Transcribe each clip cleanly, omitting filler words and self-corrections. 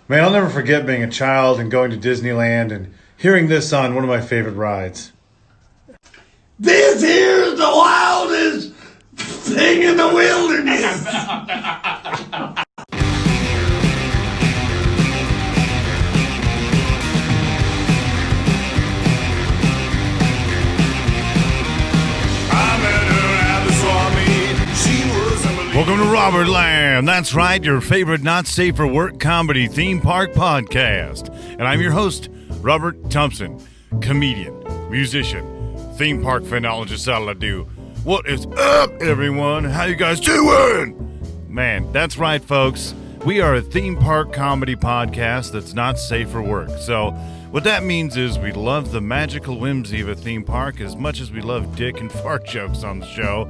Man, I'll never forget being a child and going to Disneyland and hearing this on one of my favorite rides. This here's the wildest thing in the wilderness. Welcome to Robertland. That's right, your favorite not safe for work comedy theme park podcast. And I'm your host, Robert Thompson, comedian, musician, theme park phenologist, all I do. What is up, everyone? How you guys doing? Man, that's right, folks. We are a theme park comedy podcast that's not safe for work. So what that means is we love the magical whimsy of a theme park as much as we love dick and fart jokes on the show.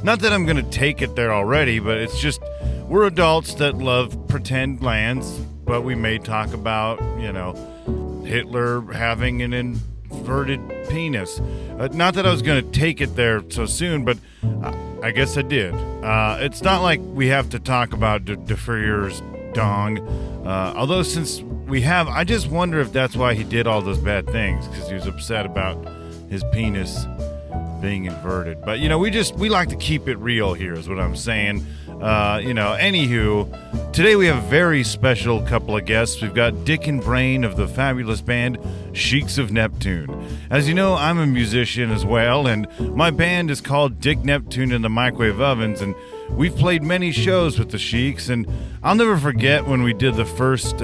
Not that I'm going to take it there already, but it's just we're adults that love pretend lands, but we may talk about, Hitler having an inverted penis. Not that I was going to take it there so soon, but I guess I did. It's not like we have to talk about De Freer's dong. Although since we have, I just wonder if that's why he did all those bad things, because he was upset about his penis being inverted. But, we like to keep it real here is what I'm saying. Anywho, today we have a very special couple of guests. We've got Dick and Brain of the fabulous band Sheiks of Neptune. As you know, I'm a musician as well, and my band is called Dick Neptune and the Microwave Ovens, and we've played many shows with the Sheiks, and I'll never forget when we did the first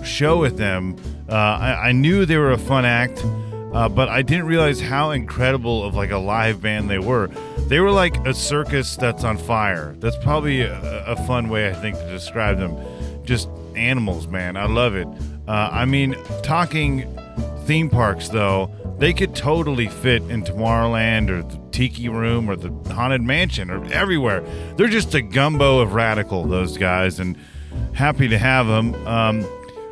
show with them. I knew they were a fun act, but I didn't realize how incredible of like a live band they were. They were like a circus that's on fire. That's probably a fun way, I think, to describe them. Just animals, man. I love it. Talking theme parks, though, they could totally fit in Tomorrowland or the Tiki Room or the Haunted Mansion or everywhere. They're just a gumbo of radical, those guys, and happy to have them.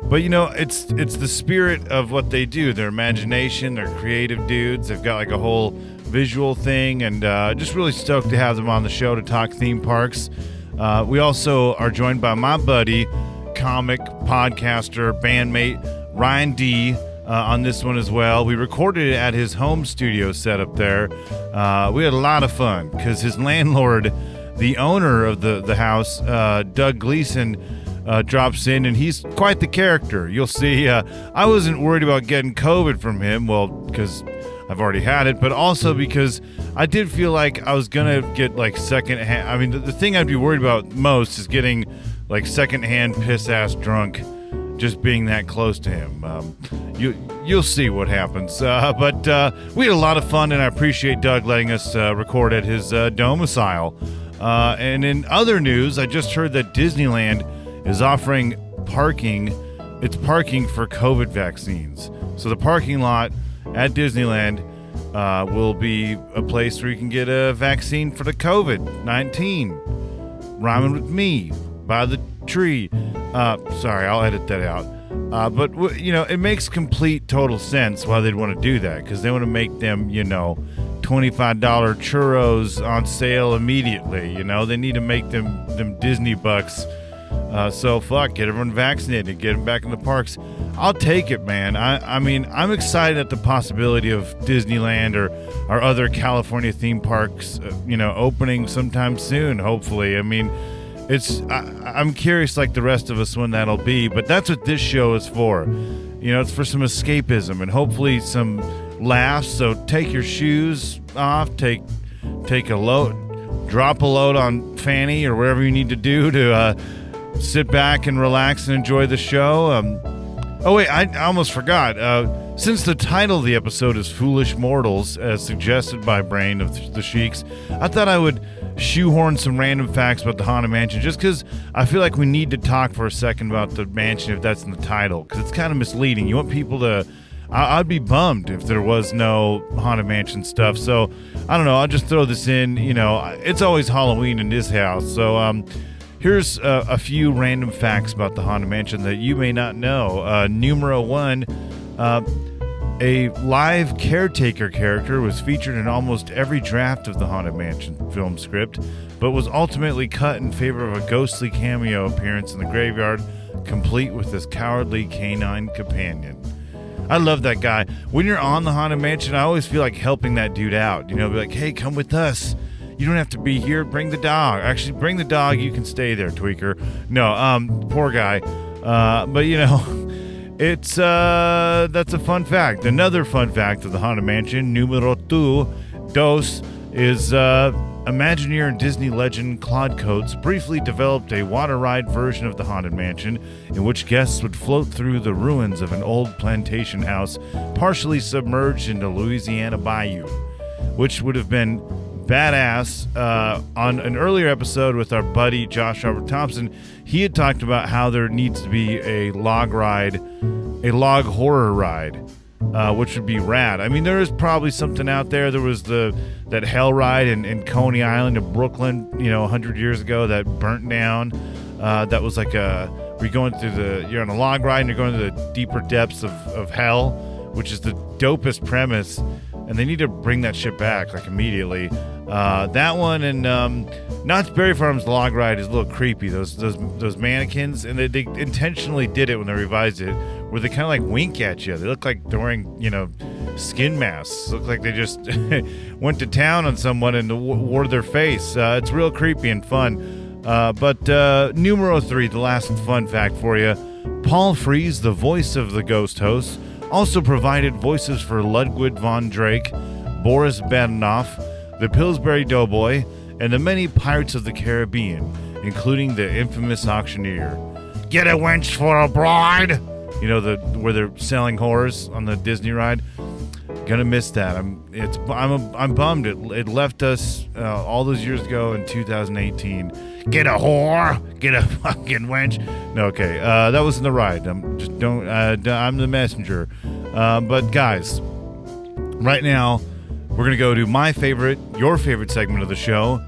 But it's the spirit of what they do. Their imagination, they're creative dudes. They've got like a whole visual thing, and just really stoked to have them on the show to talk theme parks. We also are joined by my buddy, comic, podcaster, bandmate, Ryan D., on this one as well. We recorded it at his home studio set up there. We had a lot of fun because his landlord, the owner of the house, Doug Gleason, drops in, and he's quite the character. You'll see. I wasn't worried about getting COVID from him, well, because I've already had it, but also because I did feel like I was gonna get like secondhand. I mean, the thing I'd be worried about most is getting like secondhand piss-ass drunk, just being that close to him. You'll see what happens. But we had a lot of fun, and I appreciate Doug letting us record at his domicile. And in other news, I just heard that Disneyland is offering parking. It's parking for COVID vaccines. So the parking lot at Disneyland will be a place where you can get a vaccine for the COVID-19. Rhyming with me by the tree. Sorry, I'll edit that out. But it makes complete total sense why they'd want to do that, because they want to make them, $25 churros on sale immediately. They need to make them Disney bucks. So fuck, get everyone vaccinated, get them back in the parks. I'll take it, man. I'm excited at the possibility of Disneyland or other California theme parks, opening sometime soon, hopefully. I'm curious, like the rest of us, when that'll be, but that's what this show is for. It's for some escapism and hopefully some laughs. So take your shoes off, take a load, drop a load on Fanny or wherever you need to do to sit back and relax and enjoy the show. I almost forgot. Since the title of the episode is Foolish Mortals, as suggested by Brain of the Sheiks, I thought I would shoehorn some random facts about the Haunted Mansion, just because I feel like we need to talk for a second about the mansion if that's in the title, because it's kind of misleading. You want people to... I'd be bummed if there was no Haunted Mansion stuff, so I don't know, I'll just throw this in. It's always Halloween in this house, so here's a few random facts about the Haunted Mansion that you may not know. Numero one, a live caretaker character was featured in almost every draft of the Haunted Mansion film script, but was ultimately cut in favor of a ghostly cameo appearance in the graveyard complete with his cowardly canine companion. I love that guy. When you're on the Haunted Mansion, I always feel like helping that dude out. Be like, hey, come with us. You don't have to be here. Bring the dog. Actually, bring the dog. You can stay there, Tweaker. No, poor guy. But it's that's a fun fact. Another fun fact of the Haunted Mansion, numero dos, is Imagineer and Disney legend Claude Coates briefly developed a water ride version of the Haunted Mansion in which guests would float through the ruins of an old plantation house partially submerged into Louisiana Bayou, which would have been badass. On an earlier episode with our buddy Josh Robert Thompson, he had talked about how there needs to be a log horror ride, which would be rad. I mean, there is probably something out there. There was that hell ride in Coney Island in Brooklyn, 100 years ago that burnt down. That was like you're on a log ride and you're going to the deeper depths of hell, which is the dopest premise. And they need to bring that shit back like immediately. That one and Knott's Berry Farm's log ride is a little creepy. Those mannequins, and they intentionally did it when they revised it, where they kind of like wink at you. They look like they're wearing skin masks. Look like they just went to town on someone and wore their face. It's real creepy and fun. But numero 3, the last fun fact for you: Paul Frees, the voice of the ghost host, also provided voices for Ludwig von Drake, Boris Badenoff, the Pillsbury Doughboy, and the many Pirates of the Caribbean, including the infamous auctioneer. Get a wench for a bride! Where they're selling whores on the Disney ride. Gonna miss that. I'm bummed. It left us all those years ago in 2018. Get a whore, get a fucking wench. No, okay. That wasn't the ride. I'm the messenger. But guys, right now we're gonna go to your favorite segment of the show,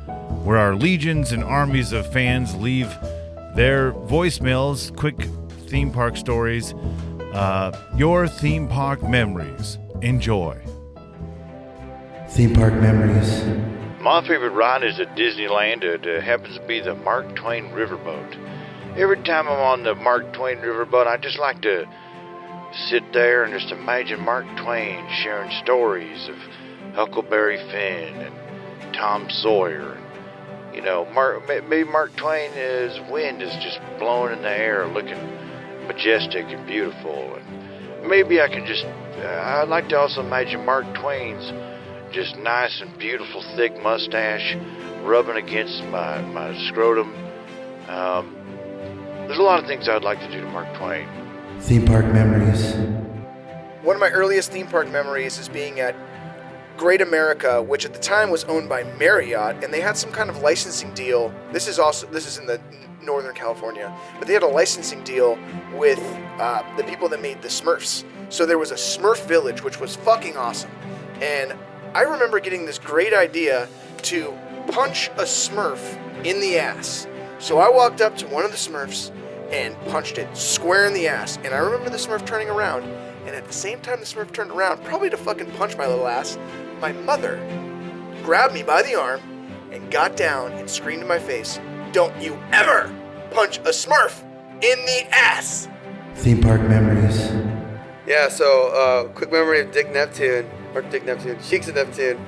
where our legions and armies of fans leave their voicemails, quick theme park stories, your theme park memories. Enjoy. Theme park memories. My favorite ride is at Disneyland. It happens to be the Mark Twain Riverboat. Every time I'm on the Mark Twain Riverboat, I just like to sit there and just imagine Mark Twain sharing stories of Huckleberry Finn and Tom Sawyer. Maybe Mark Twain's wind is just blowing in the air, looking majestic and beautiful. And maybe I can I'd like to also imagine Mark Twain's just nice and beautiful thick mustache rubbing against my scrotum. There's a lot of things I'd like to do to Mark Twain. Theme park memories. One of my earliest theme park memories is being at Great America, which at the time was owned by Marriott, and they had some kind of licensing deal. This is in the Northern California, but they had a licensing deal with the people that made the Smurfs. So there was a Smurf village, which was fucking awesome. And I remember getting this great idea to punch a Smurf in the ass. So I walked up to one of the Smurfs and punched it square in the ass. And I remember the Smurf turning around, and at the same time the Smurf turned around, probably to fucking punch my little ass, my mother grabbed me by the arm and got down and screamed in my face, "Don't you ever punch a Smurf in the ass!" Theme park memories. Yeah, so quick memory of Dick Neptune, Sheiks of Neptune.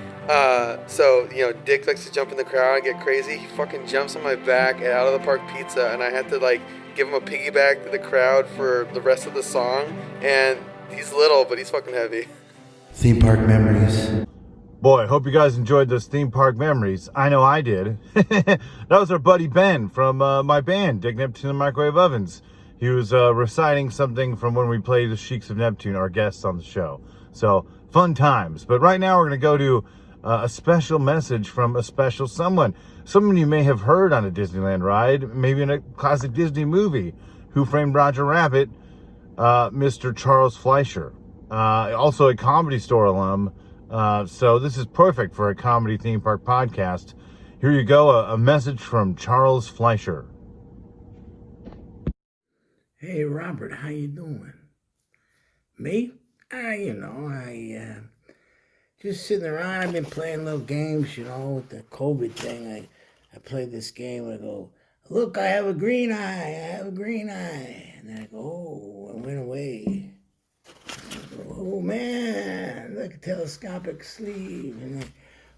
Dick likes to jump in the crowd and get crazy. He fucking jumps on my back at Out of the Park Pizza, and I had to give him a piggyback to the crowd for the rest of the song. And he's little, but he's fucking heavy. Theme park memories. Boy, hope you guys enjoyed those theme park memories. I know I did. That was our buddy Ben from my band, Dick Neptune and Microwave Ovens. He was reciting something from when we played the Sheiks of Neptune, our guests on the show. So, fun times. But right now we're going to go to a special message from a special someone. Someone you may have heard on a Disneyland ride, maybe in a classic Disney movie. Who Framed Roger Rabbit? Mr. Charles Fleischer. Also a Comedy Store alum. So this is perfect for a comedy theme park podcast. Here you go, a message from Charles Fleischer. Hey, Robert, how you doing? Me? Just sitting around. I've been playing little games, with the COVID thing. I played this game. I go Look, I have a green eye. I have a green eye. And then I go, oh, it went away. Oh man, look, a telescopic sleeve. And then,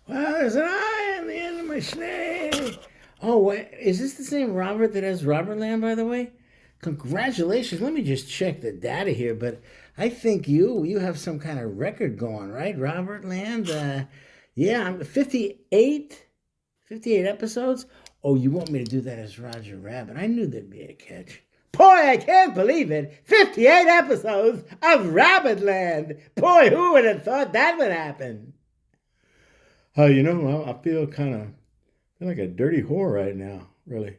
well, there's an eye on the end of my snake. Oh, wait, is this the same Robert that has Robertland, by the way? Congratulations. Let me just check the data here, but I think you have some kind of record going, right, Robertland? Yeah, I'm 58 episodes. Oh, you want me to do that as Roger Rabbit? I knew there'd be a catch. Boy, I can't believe it. 58 episodes of Robertland. Boy, who would have thought that would happen? Oh, I feel like a dirty whore right now, really.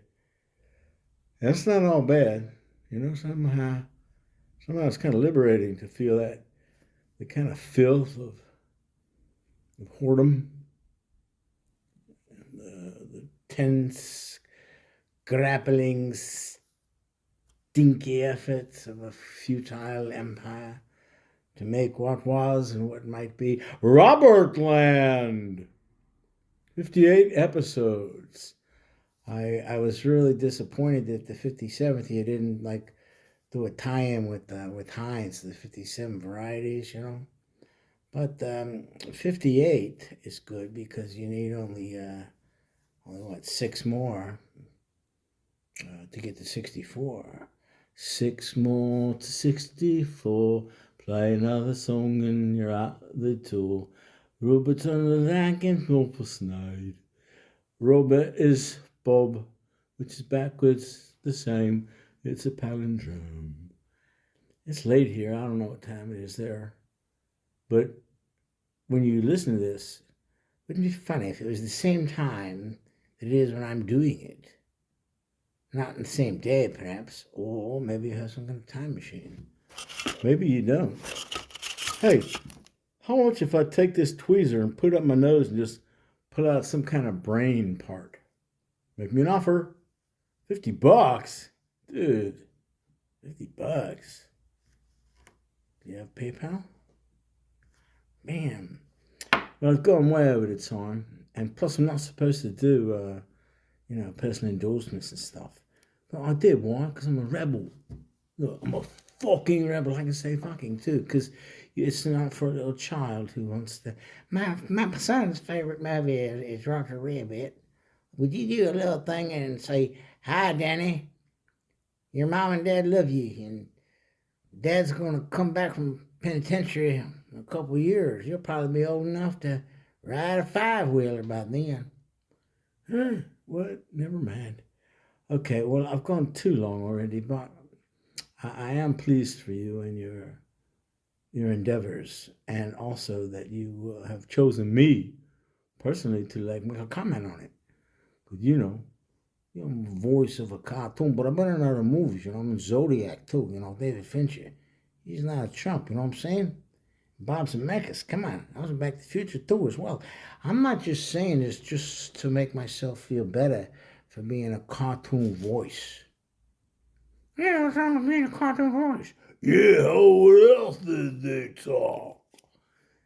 That's not all bad. Somehow it's kind of liberating to feel that, the kind of filth of whoredom, the tense, grappling, stinky efforts of a futile empire to make what was and what might be Robertland. 58 episodes. I was really disappointed that the 57th you didn't do a tie-in with Heinz, the 57 varieties, But 58 is good because you need only 6 more to get to 64. 6 more to 64. Play another song and you're out the door. Robert on the rack and Hopper snide. Robert is Bob, which is backwards the same. It's a palindrome. It's late here. I don't know what time it is there. But when you listen to this, wouldn't it be funny if it was the same time that it is when I'm doing it? Not in the same day, perhaps. Or maybe you have some kind of time machine. Maybe you don't. Hey, how much if I take this tweezer and put it up my nose and just pull out some kind of brain part? Make me an offer. $50? Dude, $50. Do you have PayPal? Man. Well, it's going way over the time. And plus, I'm not supposed to do, personal endorsements and stuff. But I did. Why? Because I'm a rebel. Look, I'm a fucking rebel. I can say fucking, too. Because it's not for a little child who wants to... My son's favorite movie is Roger Rabbit. Would you do a little thing and say, hi, Danny. Your mom and dad love you. And Dad's going to come back from penitentiary in a couple of years. You'll probably be old enough to ride a 5-wheeler by then. What? Never mind. Okay, well, I've gone too long already, but I am pleased for you and your endeavors, and also that you have chosen me personally to make a comment on it. Because I'm the voice of a cartoon, but I've been in other movies. I'm in Zodiac too. David Fincher. He's not a chump. You know what I'm saying? Bob Zemeckis. Come on, I was in Back to the Future too as well. I'm not just saying this just to make myself feel better for being a cartoon voice. What's wrong with being a cartoon voice? Yeah, what else did they talk?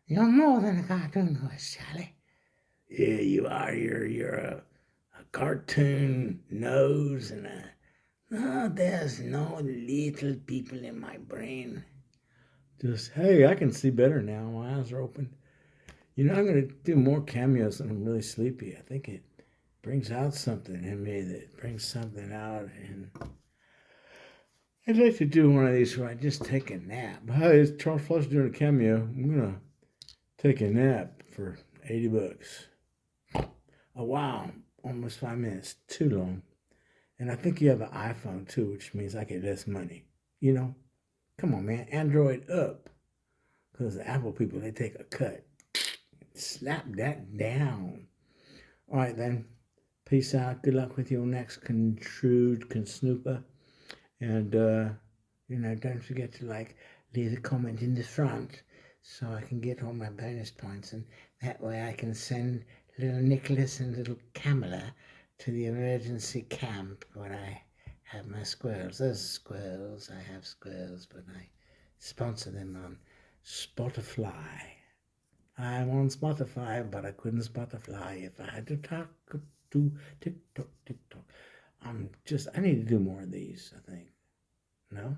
You're more than a cartoon voice, Charlie. Yeah, you are. You're a cartoon nose and there's no little people in my brain. Just, hey, I can see better now. My eyes are open. I'm going to do more cameos when I'm really sleepy. I think it brings out something in me that brings something out. And I'd like to do one of these where I just take a nap. Hey, it's Charles Flush doing a cameo. I'm going to take a nap for $80. Oh, wow. Almost 5 minutes. Too long. And I think you have an iPhone too, which means I get less money. Come on, man. Android up. Because the Apple people, they take a cut. Slap that down. All right, then. Peace out. Good luck with your next Consnooper. And, don't forget to, leave a comment in the front so I can get all my bonus points. And that way I can send little Nicholas and little Camilla to the emergency camp where I have my squirrels. Those are squirrels. I have squirrels, but I sponsor them on Spotify. I'm on Spotify, but I couldn't Spotify if I had to talk to TikTok. I need to do more of these, I think. No?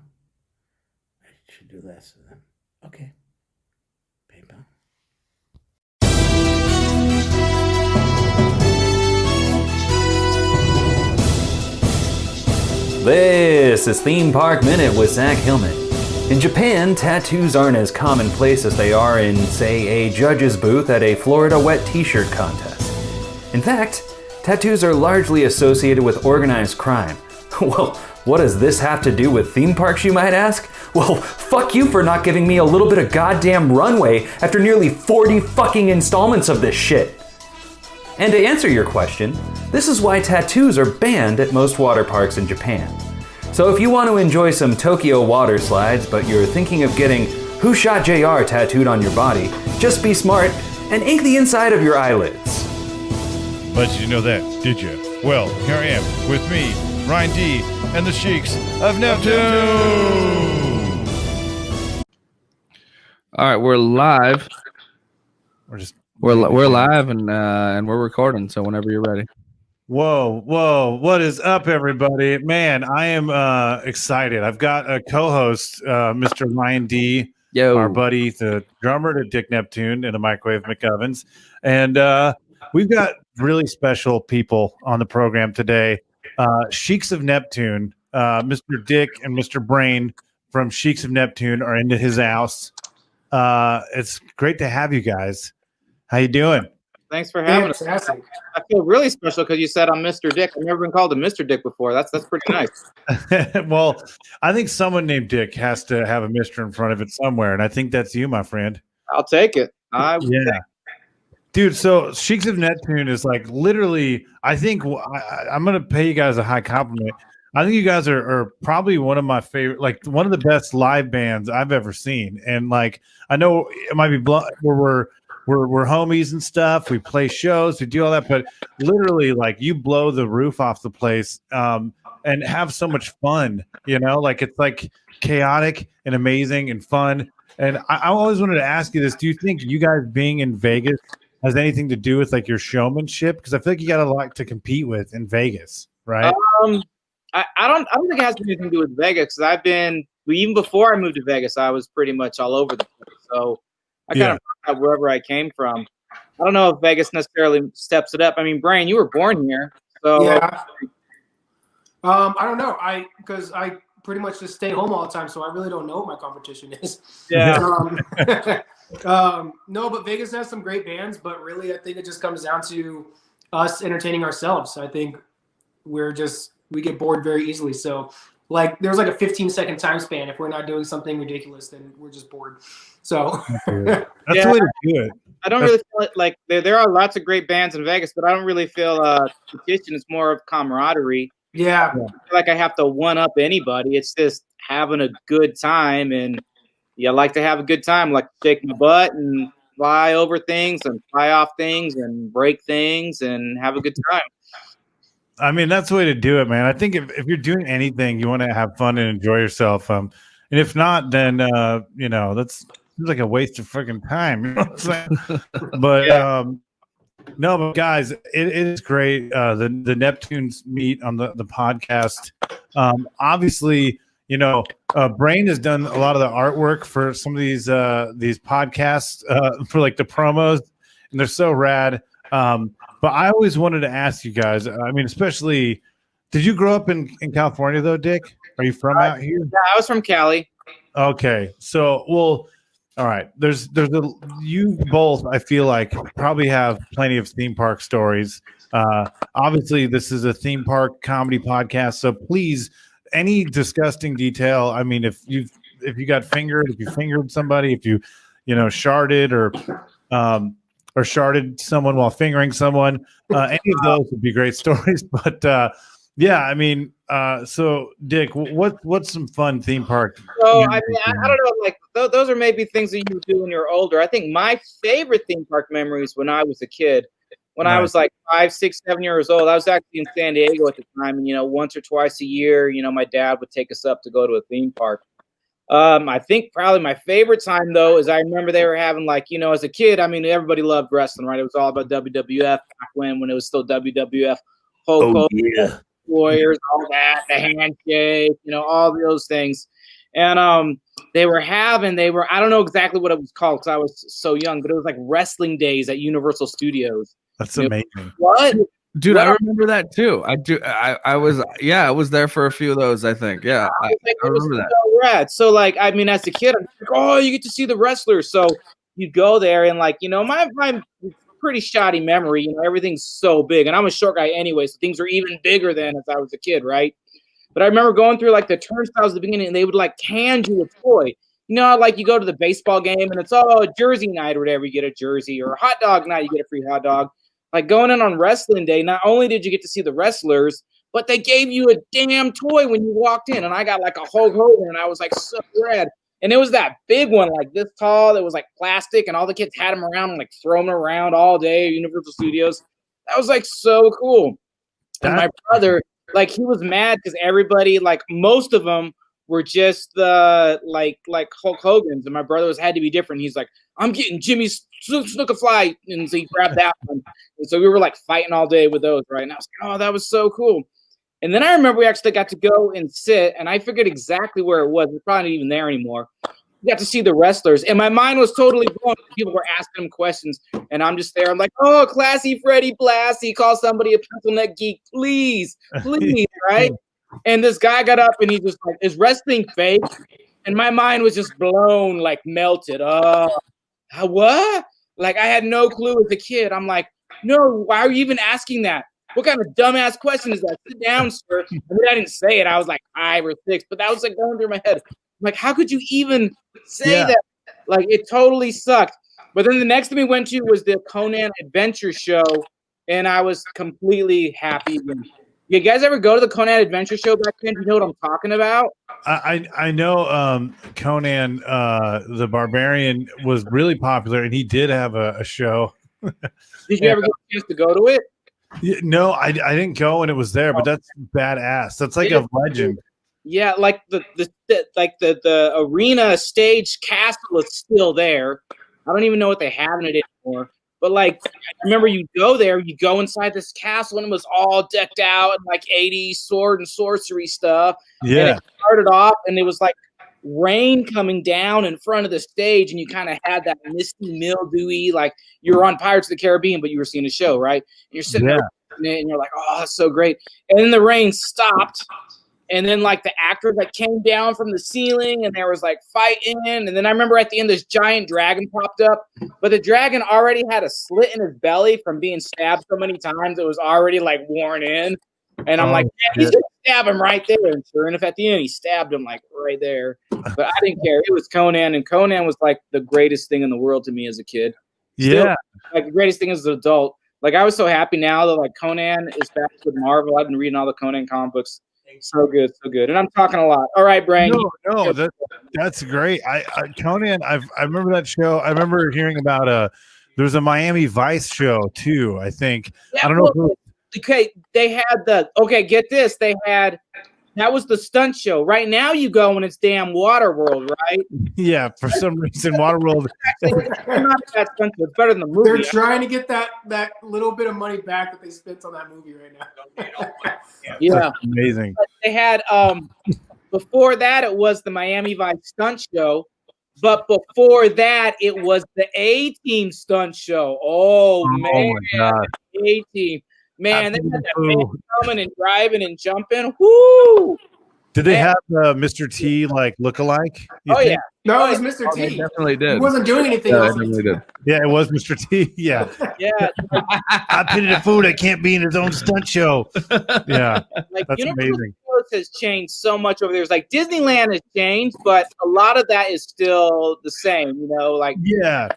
I should do less of them. Okay. PayPal. This is Theme Park Minute with Zach Hillman. In Japan, tattoos aren't as commonplace as they are in, say, a judge's booth at a Florida wet t-shirt contest. In fact, tattoos are largely associated with organized crime. Well, what does this have to do with theme parks, you might ask? Well, fuck you for not giving me a little bit of goddamn runway after nearly 40 fucking installments of this shit. And to answer your question, this is why tattoos are banned at most water parks in Japan. So if you want to enjoy some Tokyo water slides, but you're thinking of getting "Who Shot JR" tattooed on your body, just be smart and ink the inside of your eyelids. But you know that, did you? Well, here I am with me, Ryan D, and the Sheiks of Neptune. All right, we're live. We're live and we're recording. So whenever you're ready. Whoa, what is up, everybody? Man, I am excited. I've got a co-host, Mr. Ryan D, our buddy, the drummer to Dick Neptune and the Microwave McOvens. And we've got really special people on the program today. Sheiks of Neptune, Mr. Dick and Mr. Brain from Sheiks of Neptune are into his house. It's great to have you guys. How you doing? Thanks for having us. I feel really special because you said I'm Mr. Dick. I've never been called a Mr. Dick before. That's pretty nice. Well, I think someone named Dick has to have a Mr. in front of it somewhere, and I think that's you, my friend. I'll take it. Dude, so Sheiks of Neptune is like literally, I think I'm going to pay you guys a high compliment. I think you guys are probably one of my favorite, like one of the best live bands I've ever seen. And like, I know it might be where we're homies and stuff. We play shows, we do all that, but literally, like, you blow the roof off the place and have so much fun. You know, like it's like chaotic and amazing and fun. And I always wanted to ask you this: do you think you guys being in Vegas has anything to do with like your showmanship? Because I feel like you got a lot to compete with in Vegas, right? I don't think it has anything to do with Vegas. Because even before I moved to Vegas, I was pretty much all over the place. So I kind of forgot wherever I came from. I don't know if Vegas necessarily steps it up. I mean, Brian, you were born here, so yeah. I don't know. Because I pretty much just stay home all the time, so I really don't know what my competition is. Yeah. No, but Vegas has some great bands, but really, I think it just comes down to us entertaining ourselves. I think we get bored very easily. So, like, there's like a 15-second time span. If we're not doing something ridiculous, then we're just bored. So that's the way to do it. I don't really feel like there are lots of great bands in Vegas, but I don't really feel competition. It's more of camaraderie. Yeah. I feel like I have to one up anybody. It's just having a good time, and I like to have a good time. Like shake my butt and fly over things and fly off things and break things and have a good time. I mean, that's the way to do it, man. I think if you're doing anything, you want to have fun and enjoy yourself. And if not, then that's like a waste of freaking time. You know what I'm saying? But no, but guys, it is great. The Neptunes meet on the podcast. Obviously, Brain has done a lot of the artwork for some of these podcasts for like the promos, and they're so rad. But I always wanted to ask you guys, I mean, especially, did you grow up in California though, Dick? Are you from out here? Yeah, I was from Cali. Okay. So, well, all right. You both, I feel like, probably have plenty of theme park stories. Obviously, this is a theme park comedy podcast, so please, any disgusting detail. I mean, if you got fingered, if you fingered somebody, if you sharded or sharded someone while fingering someone, any of those would be great stories. But yeah, I mean, so Dick, what's some fun theme park? So I mean, I don't know, like those are maybe things that you do when you're older. I think my favorite theme park memories when I was a kid, when I was like 5, 6, 7 years old. I was actually in San Diego at the time, and once or twice a year, my dad would take us up to go to a theme park. I think probably my favorite time though is I remember they were having as a kid. I mean, everybody loved wrestling, right? It was all about WWF back when it was still WWF. Hulk Hogan. Yeah. Warriors, all that, the handshake, all those things. And I don't know exactly what it was called because I was so young, but it was like wrestling days at Universal Studios. That's amazing. What? Dude, What? I remember that too. I was there for a few of those, I think. Yeah, I remember that. So rad. So as a kid, I'm like, oh, you get to see the wrestlers. So you go there and my pretty shoddy memory, everything's so big. And I'm a short guy anyway, so things are even bigger than as I was a kid, right? But I remember going through the turnstiles at the beginning and they would hand you a toy. You go to the baseball game and it's jersey night or whatever, you get a jersey, or hot dog night, you get a free hot dog. Going in on wrestling day, not only did you get to see the wrestlers, but they gave you a damn toy when you walked in. And I got a Hulk Hogan and I was so rad. And it was that big one, this tall, that was plastic, and all the kids had them around and throwing them around all day at Universal Studios. That was so cool. And my brother, he was mad because everybody, most of them were just the Hulk Hogan's, and my brother had to be different. He's like, I'm getting Jimmy Snook-a-Fly, and so he grabbed that one. And so we were fighting all day with those, right? And I was like, oh, that was so cool. And then I remember we actually got to go and sit, and I forget exactly where it was. It's probably not even there anymore. We got to see the wrestlers, and my mind was totally blown. People were asking him questions, and I'm just there. I'm like, oh, classy Freddie Blassie, call somebody a pencil neck geek, please, right? And this guy got up, and he just is wrestling fake? And my mind was just blown, melted. What? I had no clue as a kid. I'm like, no, why are you even asking that? What kind of dumbass question is that? Sit down, sir. I mean, I didn't say it. I was 5 or 6, but that was going through my head. I'm like, how could you even say that? It totally sucked. But then the next thing we went to was the Conan Adventure Show, and I was completely happy. You guys ever go to the Conan Adventure Show back then? Do you know what I'm talking about? I know Conan the Barbarian was really popular, and he did have a show. Did you ever get a chance to go to it? No, I didn't go when it was there, but that's badass. That's a legend. Yeah, the arena stage castle is still there. I don't even know what they have in it anymore. But I remember you go there, you go inside this castle, and it was all decked out in 80s sword and sorcery stuff. Yeah. And it started off, and it was rain coming down in front of the stage, and you kind of had that misty, mildewy, you were on Pirates of the Caribbean, but you were seeing a show, right? And you're sitting there, and you're like, oh, that's so great. And then the rain stopped. And then the actors came down from the ceiling, and there was fighting. And then I remember at the end this giant dragon popped up, but the dragon already had a slit in his belly from being stabbed so many times. It was already worn in. And I'm he's gonna stab him right there. And sure enough, at the end he stabbed him right there. But I didn't care. It was Conan, and Conan was the greatest thing in the world to me as a kid. Still, the greatest thing as an adult. I was so happy now that Conan is back with Marvel. I've been reading all the Conan comic books. So good, so good. And I'm talking a lot. All right, Brian. No, that's great. Conan, I remember that show. I remember hearing about there's a Miami Vice show too, I think. Yeah, I don't know okay, they had get this. That was the stunt show. Right now you go and it's damn Waterworld, right? Yeah, for some reason Waterworld it's not that stunt show. It's better than the movie. They're trying to get that little bit of money back that they spent on that movie right now. Yeah. That's amazing. But they had before that it was the Miami Vice stunt show, but before that it was the A-Team stunt show. Oh man, my God. A-Team. Man, they had that man coming and driving and jumping. Woo! Did they have Mr. T lookalike? Yeah. No, it was Mr. T. They definitely did. He wasn't doing anything Yeah, else. they definitely did. Yeah, it was Mr. T. Yeah. Yeah. I pitied a fool that can't be in his own stunt show. Yeah. That's Universal amazing. Studios has changed so much over there. It's Disneyland has changed, but a lot of that is still the same, Yeah.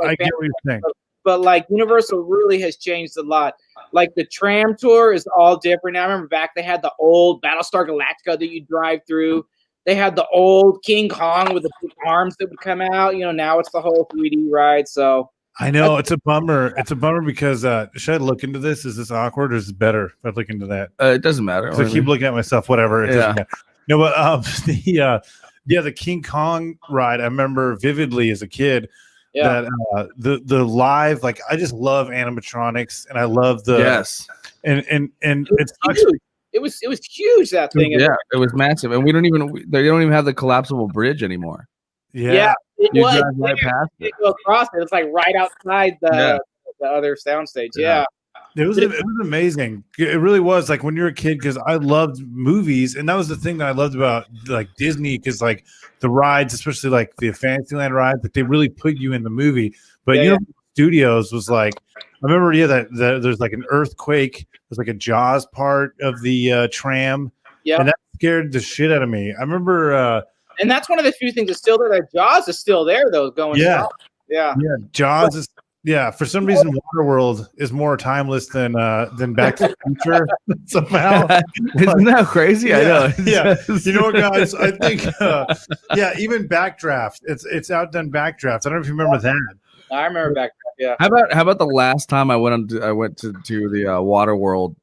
I get what you're saying. But Universal really has changed a lot. The tram tour is all different. Now I remember back they had the old Battlestar Galactica that you drive through. They had the old King Kong with the big arms that would come out. Now it's the whole 3D ride. So I know it's a bummer. It's a bummer because should I look into this? Is this awkward or is it better if I look into that? It doesn't matter. I keep looking at myself. Whatever. It doesn't matter. No, but the King Kong ride. I remember vividly as a kid. Yeah. That the live, I just love animatronics, and I love the yes, and it sucks. It was huge, that thing. Yeah, it was massive, and they don't even have the collapsible bridge anymore. Yeah, You drive right past it. You go across it. It's like right outside the other soundstage. Yeah. It was amazing. It really was. Like when you were a kid, because I loved movies, and that was the thing that I loved about like Disney, because like the rides, especially like the Fantasyland ride, that they really put you in the movie. But Studios was like, I remember, that there's like an earthquake. There's like a Jaws part of the tram, and that scared the shit out of me. I remember, and that's one of the few things that's still there. That Jaws is still there though, going. Yeah, Jaws is. Yeah, for some reason, Waterworld is more timeless than Back to the Future somehow. Isn't that crazy? I know. Yeah, you know what, guys? I think even Backdraft, it's outdone Backdraft. I don't know if you remember that. I remember Backdraft. Yeah. How about the last time I went to the Waterworld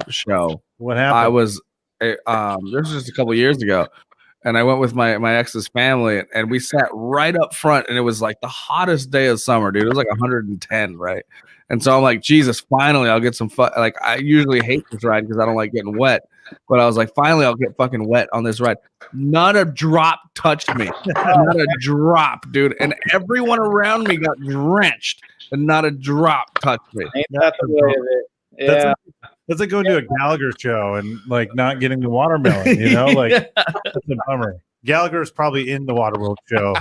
show? What happened? I was this was just a couple years ago. And I went with my ex's family, and we sat right up front, and it was like the hottest day of summer, dude. It was like 110, right? And so I'm like, Jesus, finally I'll get some fun. Like, I usually hate this ride because I don't like getting wet, but I was like, finally I'll get fucking wet on this ride. Not a drop touched me, not a drop, dude. And everyone around me got drenched, and not a drop touched me. That's the way of it. Yeah. That's like going to a Gallagher show and like not getting the watermelon, you know, like that's a bummer. Gallagher's probably in the Waterworld show,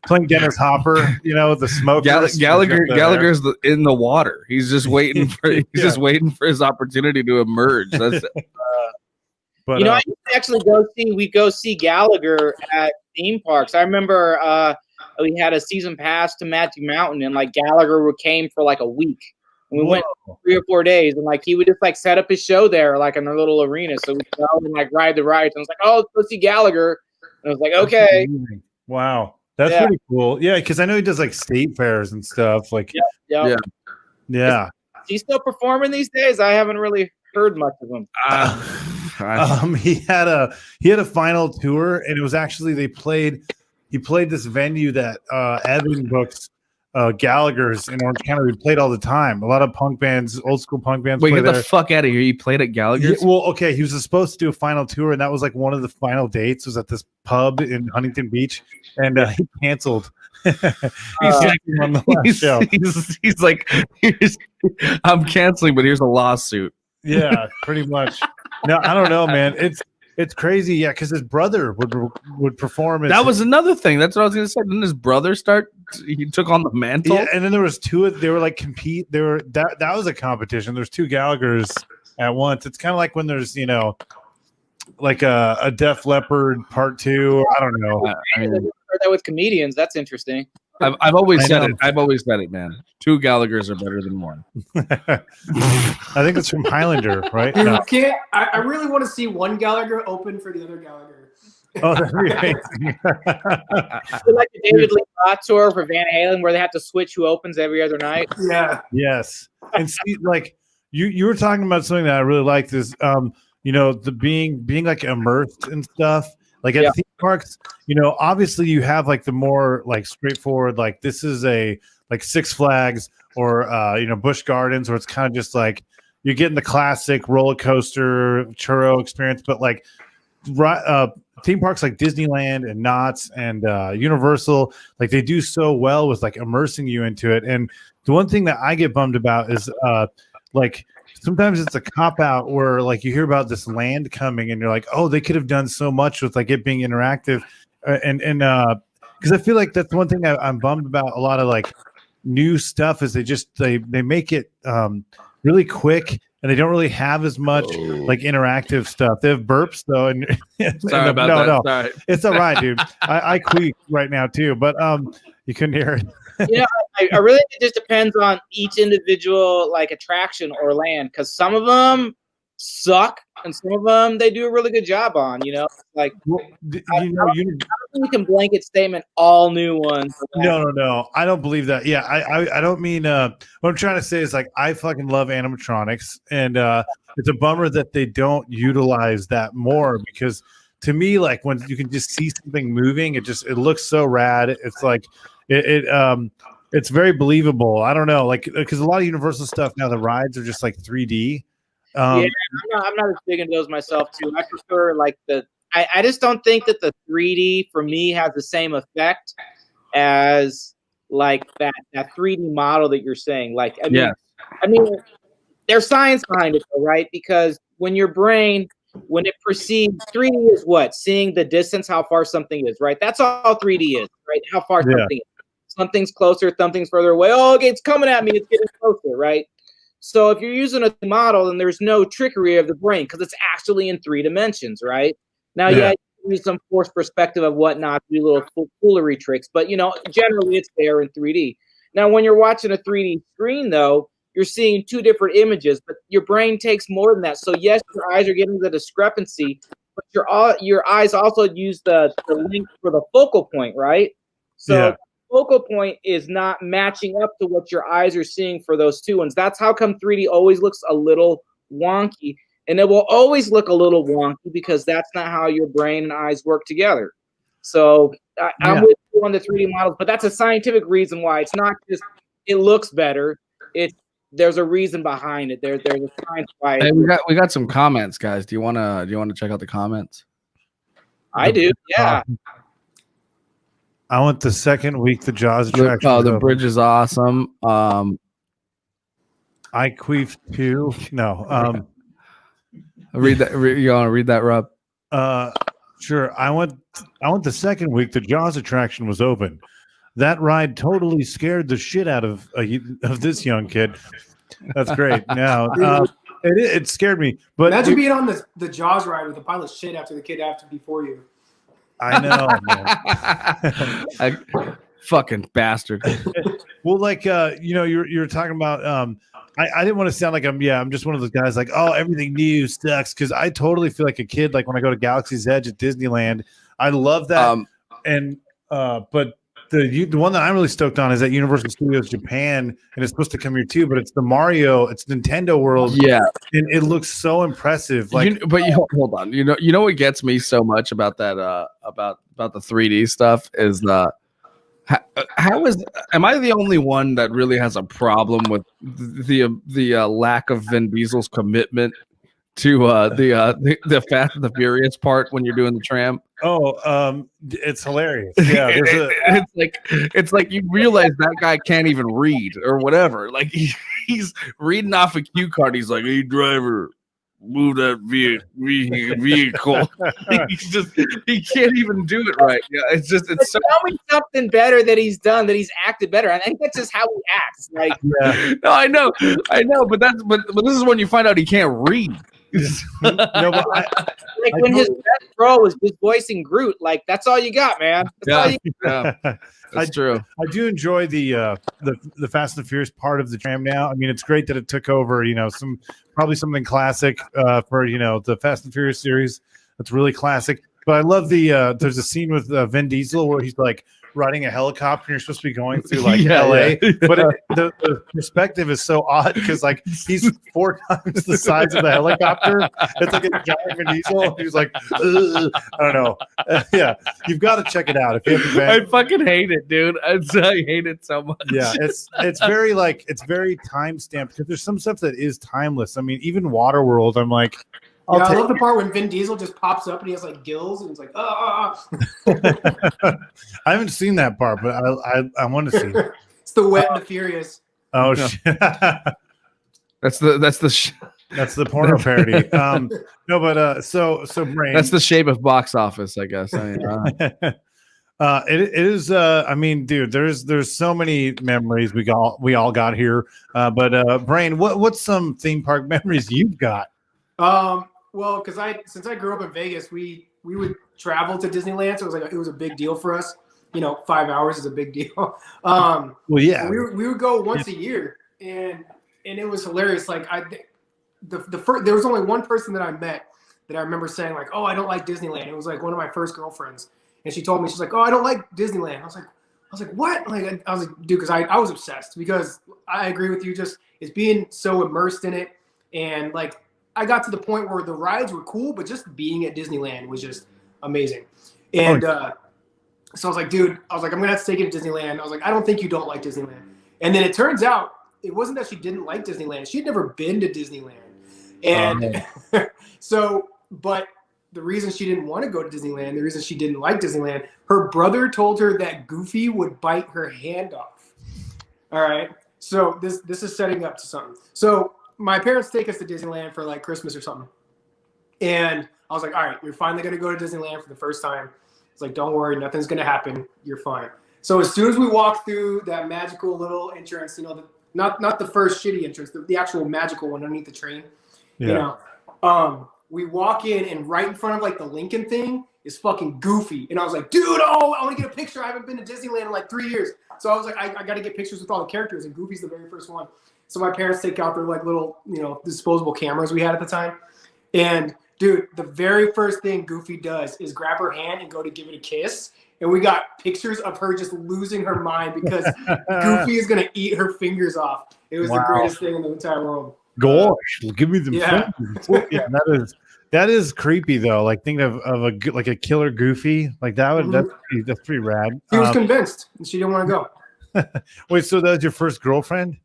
playing Dennis Hopper, you know, the smoke. Gallagher's in the water. He's just waiting for just waiting for his opportunity to emerge. That's it. But I used to actually go see Gallagher at theme parks. I remember we had a season pass to Magic Mountain, and like Gallagher came for like a week. And we went 3 or 4 days, and like he would just like set up his show there, like in a little arena. So we go and like ride the rides. And I was like, "Oh, let's see Gallagher." And I was like, "Okay." Wow, that's pretty cool. Yeah, because I know he does like state fairs and stuff. Like, yeah. He's still performing these days. I haven't really heard much of him. He had a final tour, and it was actually he played this venue that Evan books. Gallagher's in Orange County. We played all the time. A lot of punk bands, old school punk bands. Wait, get the fuck out of here! You played at Gallagher's? Yeah, well, okay. He was supposed to do a final tour, and that was like one of the final dates. Was at this pub in Huntington Beach, and he canceled. He's like, I'm canceling, but here's a lawsuit. Yeah, pretty much. No, I don't know, man. It's crazy, yeah, because his brother would perform. That was another thing. That's what I was going to say. Didn't his brother start? He took on the mantle. Yeah, and then there was two. They were like compete. They were that was a competition. There's two Gallaghers at once. It's kind of like when there's like a Def Leppard Part 2. I don't know. I heard that with comedians. That's interesting. I've always said it. I've always said it, man. 2 Gallaghers are better than 1. I think it's from Highlander, right? Dude, no. I really want to see one Gallagher open for the other Gallagher. Oh, that'd be amazing. Like the David Lee Roth tour for Van Halen, where they have to switch who opens every other night. Yeah. Yes. And see, like you were talking about something that I really liked is the being like immersed and stuff. Like at theme parks, obviously you have like the more like straightforward, like this is a like Six Flags or Busch Gardens, where it's kind of just like you're getting the classic roller coaster churro experience, but like theme parks like Disneyland and Knott's and Universal, like they do so well with like immersing you into it. And the one thing that I get bummed about is like sometimes it's a cop out where like you hear about this land coming and you're like, oh, they could have done so much with like it being interactive, and because I feel like that's one thing I'm bummed about a lot of like new stuff is they make it really quick. And they don't really have as much like interactive stuff. They have burps though, and sorry about that. No, sorry. It's all right, dude. I queak right now too, but you couldn't hear it. I really think it just depends on each individual like attraction or land, because some of them suck and some of them they do a really good job on. Like I don't think we can blanket statement all new ones. No, I don't believe that. Yeah, I don't mean what I'm trying to say is like I fucking love animatronics, and it's a bummer that they don't utilize that more, because to me, like when you can just see something moving, it looks so rad. It's like it's very believable. I don't know, like because a lot of Universal stuff now, the rides are just like 3D. Yeah, I'm not as big into those myself too. I prefer like I just don't think that the 3D for me has the same effect as like that 3D model that you're saying. Like, I mean, there's science behind it, though, right? Because when your brain, when it perceives 3D is what? Seeing the distance, how far something is, right? That's all 3D is, right? How far something is. Something's closer, something's further away. Oh, okay, it's coming at me. It's getting closer, right? So if you're using a model, then there's no trickery of the brain because it's actually in 3 dimensions, right? Now, you use some forced perspective of whatnot, do little foolery tricks, but generally it's there in 3D. Now, when you're watching a 3D screen, though, you're seeing 2 different images, but your brain takes more than that. So yes, your eyes are getting the discrepancy, but your eyes also use the link for the focal point, right? So focal point is not matching up to what your eyes are seeing for those 2 ones. That's how come 3D always looks a little wonky, and it will always look a little wonky because that's not how your brain and eyes work together. So I'm with you on the 3D models, but that's a scientific reason why. It's not just it looks better. There's a reason behind it. There's a science why. Hey, we got some comments, guys. Do you wanna check out the comments? I do, yeah. I want the second week the Jaws attraction. Oh, the bridge is awesome. I queefed too. No. Read that. You want to read that, Rob? Sure. I want the second week the Jaws attraction was open. That ride totally scared the shit out of this young kid. That's great. Now it scared me. But imagine being on the Jaws ride with the pilot shit after the kid after before you. I know, man. Fucking bastard. Well, like you're talking about. I didn't want to sound like I'm just one of those guys like, oh, everything new sucks, because I totally feel like a kid. Like when I go to Galaxy's Edge at Disneyland, I love that. But the one that I'm really stoked on is at Universal Studios Japan, and it's supposed to come here too. But it's the Mario, it's Nintendo World, and it looks so impressive. Like, hold on, you know what gets me so much about that about the 3D stuff is am I the only one that really has a problem with the lack of Vin Diesel's commitment to the Fast and the Furious part when you're doing the tram? It's hilarious. Yeah, it's like you realize that guy can't even read or whatever. Like he's reading off a cue card. He's like, "Hey, driver, move that vehicle." he can't even do it right. Yeah, it's so. Tell me something better that he's done, that he's acted better. I think that's just how he acts. Like, no, I know, but this is when you find out he can't read. When his best role was just voicing Groot, like that's all you got, man. That's true. I do enjoy the Fast and the Furious part of the tram now. I mean, it's great that it took over, probably something classic for the Fast and Furious series. That's really classic. But I love there's a scene with Vin Diesel where he's like riding a helicopter and you're supposed to be going through like LA. But the perspective is so odd because like he's 4 times the size of the helicopter. It's like a giant Vin Diesel. He's like, I don't know. You've got to check it out if you haven't been. I fucking hate it, dude. I hate it so much. Yeah, it's very time stamped because there's some stuff that is timeless. I mean, even Waterworld, I'm like, I love the part when Vin Diesel just pops up and he has like gills and it's like, I haven't seen that part, but I want to see it. It's the Wet and the Furious. Oh shit. That's the porno parody. No, but so Brain. That's the shape of box office, I guess. It is. I mean, dude, there's so many memories we all got here. But Brain, what's some theme park memories you've got? Well, because since I grew up in Vegas, we would travel to Disneyland, so it was a big deal for us. 5 hours is a big deal. Well, yeah, we would go once a year, and it was hilarious. Like there was only one person that I met that I remember saying like, "Oh, I don't like Disneyland." It was like one of my first girlfriends, and she told me, she's like, "Oh, I don't like Disneyland." I was like, "What?" Like I was like, "Dude," because I was obsessed, because I agree with you. Just it's being so immersed in it, and like I got to the point where the rides were cool, but just being at Disneyland was just amazing. And so I was like, dude, I'm gonna have to take it to Disneyland. I was like, I don't think you don't like Disneyland. And then it turns out it wasn't that she didn't like Disneyland. She'd never been to Disneyland. And so, but the reason she didn't want to go to Disneyland, the reason she didn't like Disneyland, her brother told her that Goofy would bite her hand off. All right. So this is setting up to something. So my parents take us to Disneyland for like Christmas or something. And I was like, all right, you're finally going to go to Disneyland for the first time. It's like, don't worry, nothing's going to happen. You're fine. So as soon as we walk through that magical little entrance, not the first shitty entrance, the actual magical one underneath the train, we walk in and right in front of like the Lincoln thing is fucking Goofy. And I was like, dude, I want to get a picture. I haven't been to Disneyland in like 3 years. So I was like, I got to get pictures with all the characters, and Goofy's the very first one. So my parents take out their like little, disposable cameras we had at the time. And dude, the very first thing Goofy does is grab her hand and go to give it a kiss. And we got pictures of her just losing her mind because Goofy is going to eat her fingers off. It was the greatest thing in the entire world. Gosh, give me the fingers. Yeah, that is creepy though. Like thinking of a killer Goofy, like that would that's pretty rad. He was convinced, and she didn't want to go. Wait, so that was your first girlfriend?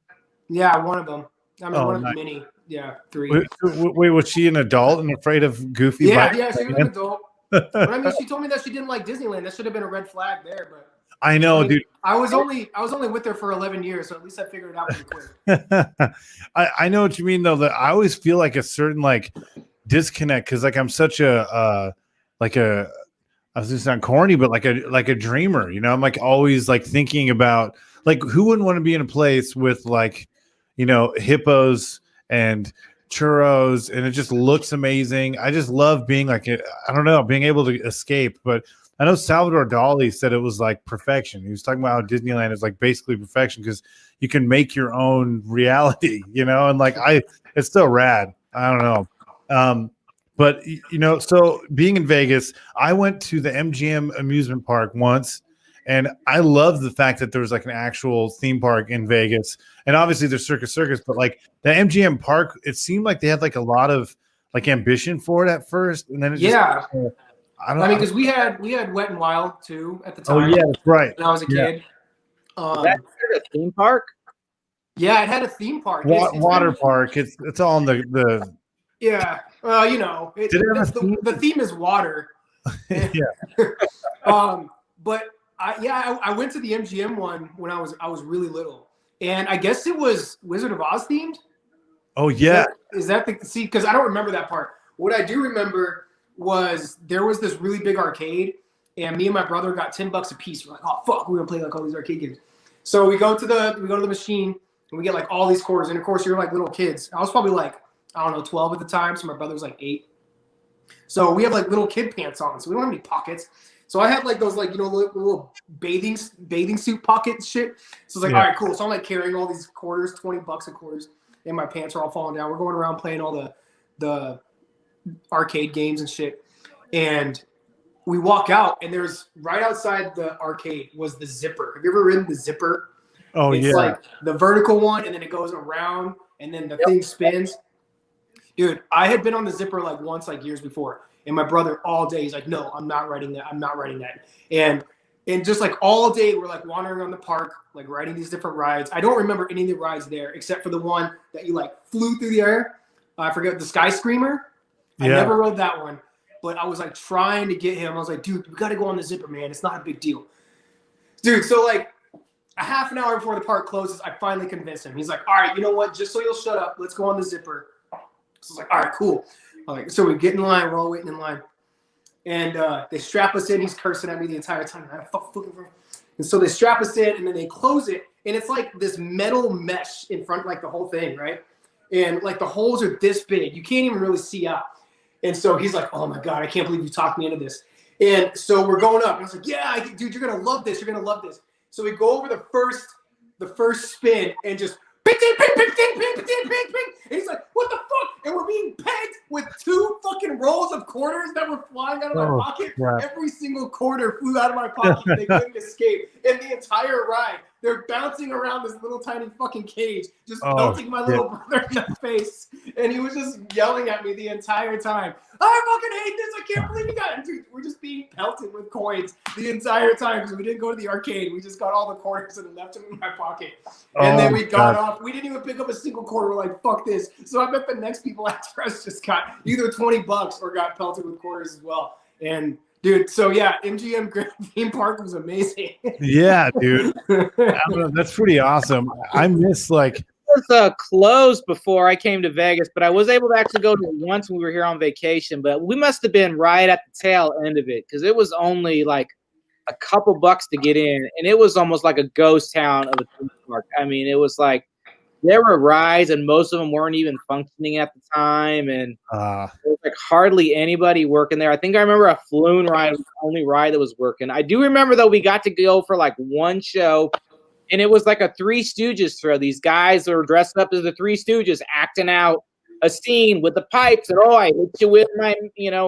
Yeah, one of them. I mean, one of the many. Yeah, 3. Wait, was she an adult and afraid of Goofy? Yeah, she was an adult. But I mean, she told me that she didn't like Disneyland. That should have been a red flag there. But I know, dude. I was only with her for 11 years, so at least I figured it out pretty quick. I know what you mean though. That I always feel like a certain like disconnect because like I'm such a I was gonna sound corny, but like a dreamer. I'm like always like thinking about like who wouldn't want to be in a place with like hippos and churros, and it just looks amazing. I just love being like being able to escape. But I know Salvador Dali said it was like perfection. He was talking about how Disneyland is like basically perfection because you can make your own reality, and like it's still rad. I don't know. But so being in Vegas, I went to the MGM amusement park once, and I love the fact that there was like an actual theme park in Vegas. And obviously there's Circus, but like the MGM park, it seemed like they had like a lot of like ambition for it at first, and then it I mean, because we had Wet and Wild too at the time. Oh yeah, that's right. When I was a kid. That's a theme park. Yeah, it had a theme park. It's water park. It's all in the. Yeah, the theme is water. Yeah. But I went to the MGM one when I was really little, and I guess it was Wizard of Oz themed. Oh yeah. Is that because I don't remember that part. What I do remember was there was this really big arcade, and me and my brother got $10 a piece. We're like, oh fuck, we're gonna play like all these arcade games. So we go to the machine and we get like all these quarters, and of course you're like little kids. I was probably like, I don't know, 12 at the time, so my brother was like 8. So we have like little kid pants on, so we don't have any pockets. So I had like those like little bathing suit pocket shit. So it's like, all right, cool. So I'm like carrying all these quarters, $20 of quarters, and my pants are all falling down. We're going around playing all the arcade games and shit. And we walk out, and there's right outside the arcade was the zipper. Have you ever ridden the zipper? Oh, it's like the vertical one, and then it goes around, and then the thing spins. Dude, I had been on the zipper like once, like years before. And my brother all day, he's like, no, I'm not riding that. I'm not riding that. And just like all day, we're like wandering around the park, like riding these different rides. I don't remember any of the rides there, except for the one that you like flew through the air. I forget, the Sky Screamer. I never rode that one, but I was like trying to get him. I was like, dude, we got to go on the zipper, man. It's not a big deal. Dude, so like a half an hour before the park closes, I finally convinced him. He's like, all right, you know what? Just so you'll shut up, let's go on the zipper. So I was like, all right, cool. Like, so we get in line. We're all waiting in line. And they strap us in. He's cursing at me the entire time. And so they strap us in, and then they close it. And it's like this metal mesh in front, like the whole thing, right? And like the holes are this big. You can't even really see out. And so he's like, oh my God, I can't believe you talked me into this. And so we're going up. And I was like, yeah, dude, you're going to love this. You're going to love this. So we go over the first spin and just ping, ping, ping, ping, ping, ping, ping, ping, ping. And he's like, what the fuck? And we're being pegged with 2 fucking rolls of quarters that were flying out of my pocket. Crap. Every single quarter flew out of my pocket. They couldn't escape. And the entire ride, they're bouncing around this little tiny fucking cage, just pelting my little brother in the face. And he was just yelling at me the entire time. I fucking hate this. I can't believe you got it. Dude, we're just being pelted with coins the entire time because we didn't go to the arcade. We just got all the quarters and left them in my pocket. And then we got off. We didn't even pick up a single quarter. We're like, fuck this. So I bet the next next people after us just got either $20 or got pelted with quarters as well. And dude, so yeah, MGM Grand Theme Park was amazing. Yeah, dude. I don't know, that's pretty awesome. I miss like It was closed before I came to Vegas, but I was able to actually go to it once when we were here on vacation. But we must have been right at the tail end of it because it was only like a couple bucks to get in, and it was almost like a ghost town of a theme park. I mean, it was like there were rides, and most of them weren't even functioning at the time, and there was like hardly anybody working there. I think I remember a Floon ride was the only ride that was working. I do remember though we got to go for like one show. And it was like a Three Stooges throw. These guys are dressed up as the Three Stooges, acting out a scene with the pipes. And I hit you with my,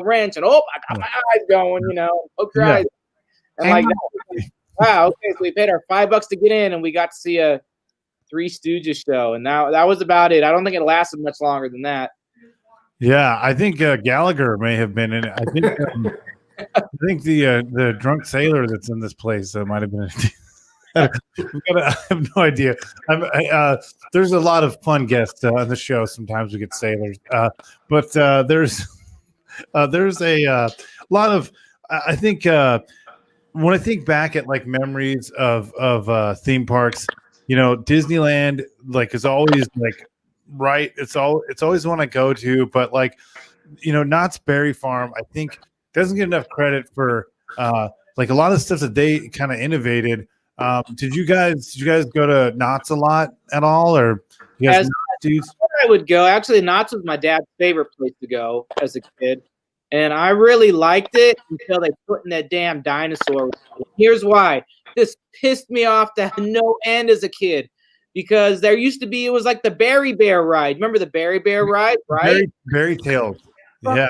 wrench. And I got my eyes going. Hook your eyes. And like, wow, okay. So we paid our $5 to get in, and we got to see a Three Stooges show. And now that was about it. I don't think it lasted much longer than that. Yeah, I think Gallagher may have been in it. I think the drunk sailor that's in this place might have been in it. I have no idea. There's a lot of fun guests on the show. Sometimes we get sailors, but there's a lot of. I think when I think back at like memories of theme parks, Disneyland like is always like right. It's always one I go to, but like Knott's Berry Farm, I think doesn't get enough credit for like a lot of stuff that they kind of innovated. Did you guys go to Knott's a lot at all, or you guys dudes? I would go. Actually, Knott's was my dad's favorite place to go as a kid, and I really liked it until they put in that damn dinosaur. Here's why: this pissed me off to no end as a kid, because there used to be, it was like the Berry Bear ride. Remember the Berry Bear ride, right? Berry Tales. Yeah.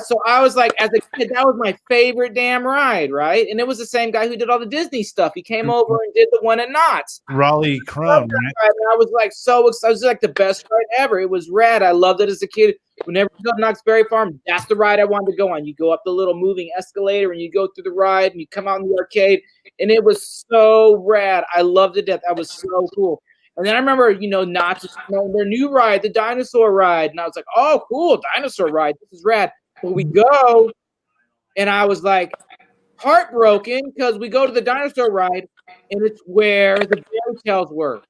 So I was like, as a kid, that was my favorite damn ride, right? And it was the same guy who did all the Disney stuff. He came over and did the one at Knott's. Raleigh Crumb, right? And I was like so excited. It was like the best ride ever. It was rad. I loved it as a kid. Whenever you go to Knott's Berry Farm, that's the ride I wanted to go on. You go up the little moving escalator and you go through the ride and you come out in the arcade. And it was so rad. I loved it to death. That was so cool. And then I remember, Knott's, their new ride, the dinosaur ride. And I was like, oh, cool, dinosaur ride. This is rad. But we go, and I was like heartbroken because we go to the dinosaur ride, and it's where the Berry Tails were.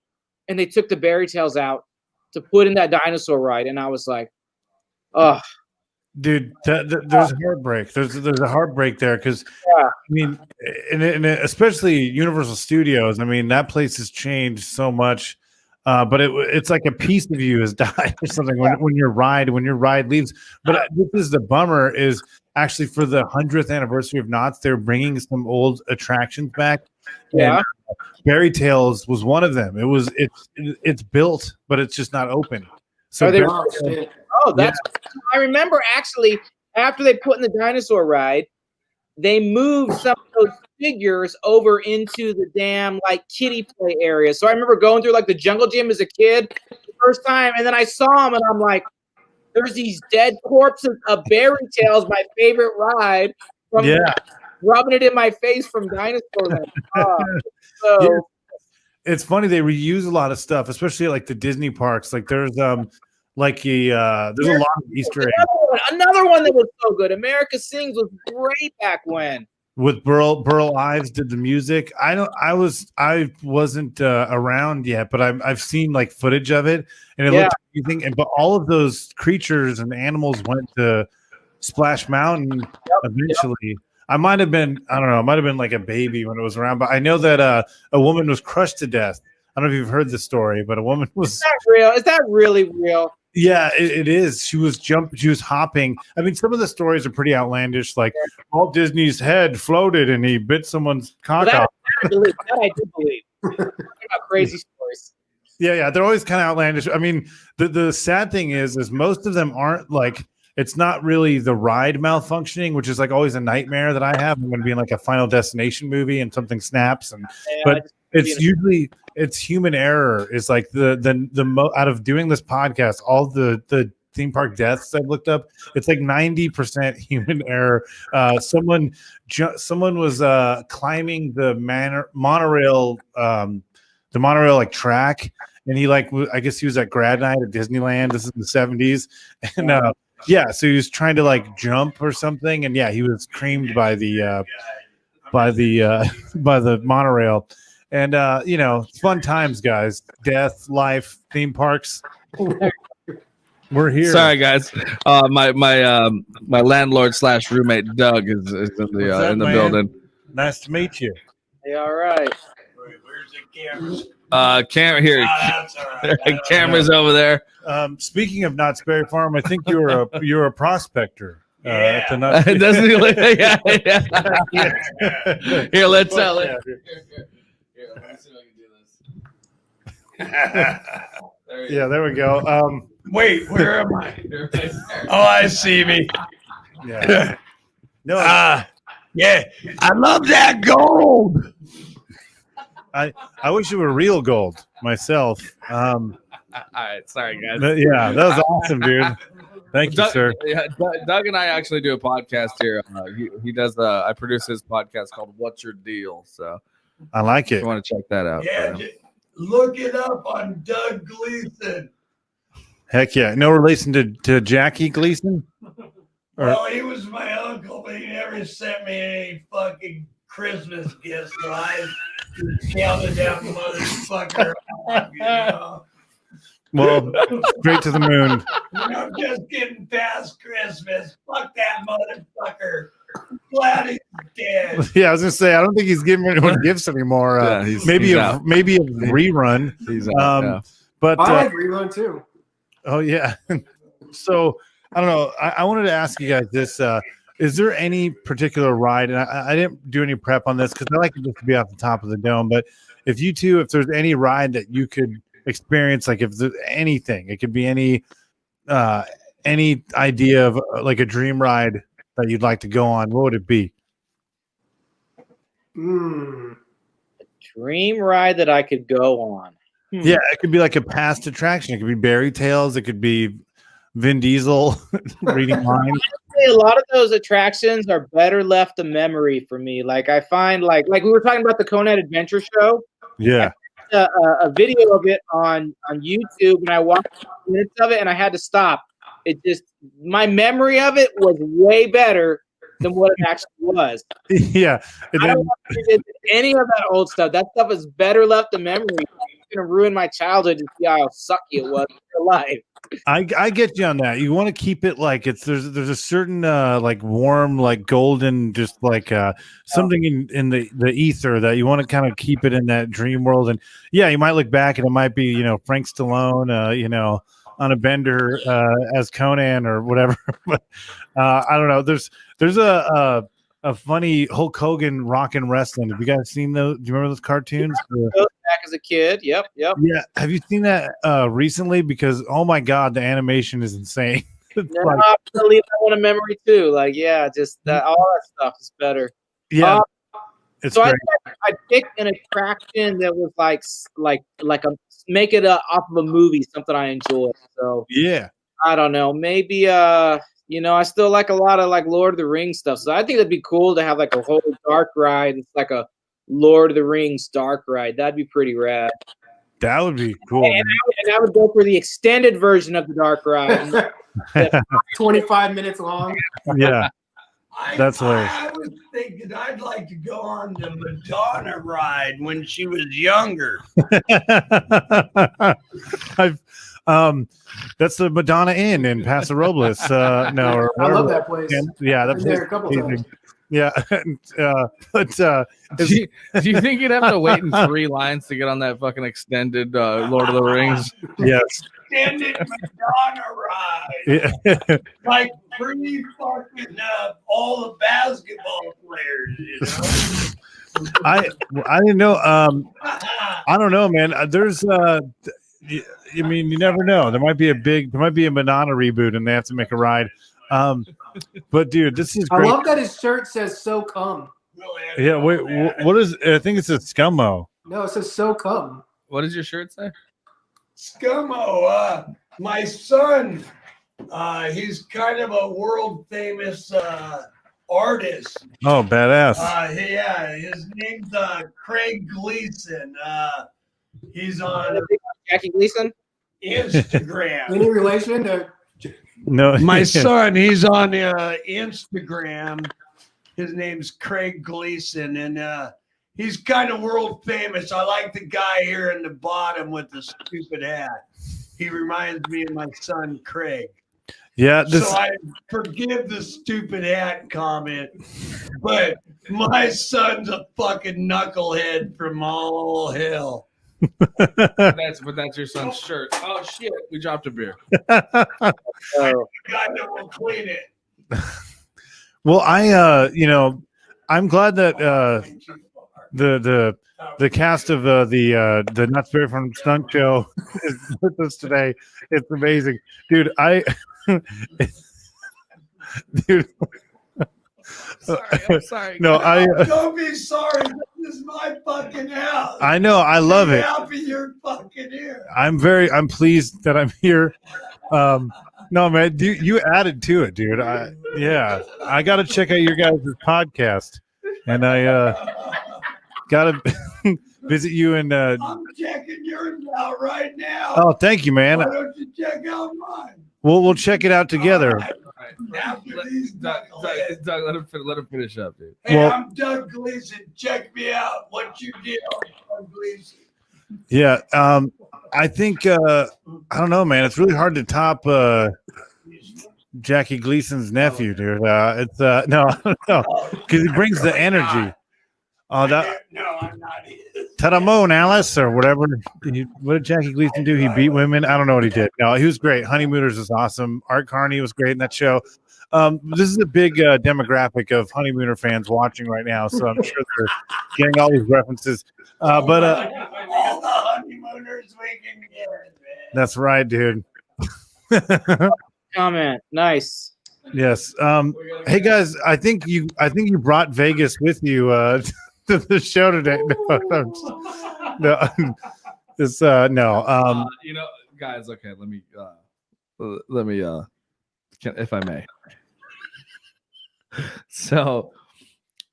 And they took the Berry Tails out to put in that dinosaur ride. And I was like, oh. Dude, there's a heartbreak. There's a heartbreak there because, I mean, and especially Universal Studios. I mean, that place has changed so much, but it's like a piece of you has died or something when your ride leaves. But this is the bummer is actually for the 100th anniversary of Knott's, they're bringing some old attractions back. Yeah, and Berry Tales was one of them. It's built, but it's just not open. So that's. I remember actually after they put in the dinosaur ride, they moved some of those figures over into the damn like kiddie play area. So I remember going through like the jungle gym as a kid the first time, and then I saw them, and I'm like, "There's these dead corpses of Berry Tales, my favorite ride." Rubbing it in my face from Dinosaur Land. It's funny they reuse a lot of stuff, especially like the Disney parks. Like there's a lot of Easter eggs. Another one that was so good. America Sings was great back when. With Burl Ives did the music. I wasn't around yet, but I've seen like footage of it, and it looked amazing. But all of those creatures and animals went to Splash Mountain eventually. I might have been like a baby when it was around, but I know that a woman was crushed to death. I don't know if you've heard the story, but a woman was. Is that real? Is that really real? Yeah, it is. She was hopping. I mean, some of the stories are pretty outlandish. Like Walt Disney's head floated and he bit someone's cock off. I do believe. About crazy stories. Yeah, they're always kind of outlandish. I mean, the sad thing is most of them aren't like. It's not really the ride malfunctioning, which is like always a nightmare that I have. I'm going to be in like a Final Destination movie and something snaps, but it's usually it's human error. Is like the out of doing this podcast, all the theme park deaths I've looked up, it's like 90% human error. Someone was climbing the monorail like track. and he I guess he was at grad night at Disneyland. This is in the 70s, and yeah, so he was trying to like jump or something, and yeah, he was creamed by the by the monorail, and fun times, guys. Death, life, theme parks. We're here. Sorry, guys. My landlord / roommate Doug is in the building. Nice to meet you. Hey, all right. Where's the cameras? Camera here. Camera's over there. Speaking of Knott's Berry Farm, I think you're a prospector. At the Doesn't he look? Yeah. Here, let's sell it. Here, let me see if I can do this. Yeah, there we go. Wait, where am I? Oh, I see me. Yeah. No. Yeah, I love that gold. I wish it were real gold myself. All right, sorry guys. Yeah, that was awesome, dude. Thank you, Doug, sir. Yeah, Doug and I actually do a podcast here. He does. I produce his podcast called "What's Your Deal?" So I like if it. you want to check that out. Yeah, look it up on Doug Gleason. Heck yeah. No relation to Jackie Gleason? Well, he was my uncle, but he never sent me any fucking Christmas gifts, so I counted that motherfucker out, you know? Well, straight to the moon. I'm just getting past Christmas. Fuck that motherfucker. Glad he's dead. Yeah, I was gonna say I don't think he's giving anyone gifts anymore. Maybe he's a out. maybe a rerun. He's out, yeah. But I like rerun too. oh yeah. So I don't know. I wanted to ask you guys this. Is there any particular ride? And I didn't do any prep on this because I like it just to be off the top of the dome. But if there's any ride that you could experience, like if there's anything, it could be any idea of like a dream ride that you'd like to go on, what would it be? Dream ride that I could go on. Yeah, it could be like a past attraction. It could be Berry Tales. It could be Vin Diesel reading lines. A lot of those attractions are better left a memory for me. Like I find like we were talking about the Conehead Adventure Show. Yeah. A video of it on YouTube, and I watched minutes of it, and I had to stop. It just my memory of it was way better than what it actually was. Yeah. I don't want to revisit any of that old stuff. That stuff is better left a memory. It's gonna ruin my childhood to see how sucky it was in real life. I get you on that. You want to keep it like there's a certain like warm, like golden, just like something in the ether that you want to kind of keep it in that dream world. And yeah, you might look back and it might be Frank Stallone on a bender as Conan or whatever. But I don't know. There's a funny Hulk Hogan rockin' wrestling. Have you guys seen those? Do you remember those cartoons? Back as a kid. Yep. Yeah. Have you seen that recently? Because oh my god, the animation is insane. No, I'm gonna leave that one a memory too. Like, yeah, just that all that stuff is better. Yeah. It's so great. I picked an attraction that was like make it off of a movie, something I enjoy. So yeah, I don't know. Maybe I still like a lot of like Lord of the Rings stuff. So I think it'd be cool to have like a whole dark ride. It's like a Lord of the Rings dark ride. That'd be pretty rad. That would be cool. And I would go for the extended version of the dark ride. 25 minutes long. Yeah. That's hilarious. I was thinking I'd like to go on the Madonna ride when she was younger. That's the Madonna Inn in Paso Robles. I love that place. Yeah, I've been there a couple times. Yeah, but do you think you'd have to wait in 3 lines to get on that fucking extended Lord of the Rings? Yes. Extended Madonna ride. Yeah. Like pretty fucking all the basketball players, I didn't know. I don't know, man. There's I mean, you never know. There might be a Madonna reboot, and they have to make a ride. But dude, this is great. I love that his shirt says "So come." Yeah, wait, what is? I think it's a Scummo. No, it says "So come." What does your shirt say? Scummo, my son, he's kind of a world famous artist. Oh, badass. Yeah, his name's Craig Gleason. He's on Jackie Gleason? Instagram. Any relation to? No, My son, he's on Instagram. His name's Craig Gleason, and he's kind of world famous. I like the guy here in the bottom with the stupid hat. He reminds me of my son, Craig. Yeah, So I forgive the stupid hat comment, but my son's a fucking knucklehead from all hell. That's your son's shirt. Oh shit, we dropped a beer. I got that will clean it. Well, I'm glad that the cast of the Nuts Berry Farm Stunt Show is with us today. It's amazing, dude. Dude. I'm sorry. No, don't be sorry. This is my fucking house. I know. I love it. Happy you're fucking here. I'm pleased that I'm here. No, man, you added to it, dude. I got to check out your guys' podcast, and I got to visit you and. I'm checking yours out right now. Oh, thank you, man. Why don't you check out mine? We'll check it out together. After these Doug, let him finish up, dude. Hey, Well- I'm Doug Gleason. Check me out. What you did, Doug Gleason. Yeah, I think I don't know, man. It's really hard to top Jackie Gleason's nephew, dude. It's no, because he brings the energy. Oh, that No, I'm not his. Taramone Alice or whatever. What did Jackie Gleason do? He beat women. I don't know what he did. No, he was great. Honeymooners was awesome. Art Carney was great in that show. This is a big demographic of Honeymooner fans watching right now, so I'm sure they're getting all these references. But all the honeymooners we can get, man. that's right, dude. Comment. Nice. Yes. Hey guys, I think you brought Vegas with you to the show today. No, this no. Guys. Okay, let me if I may. So,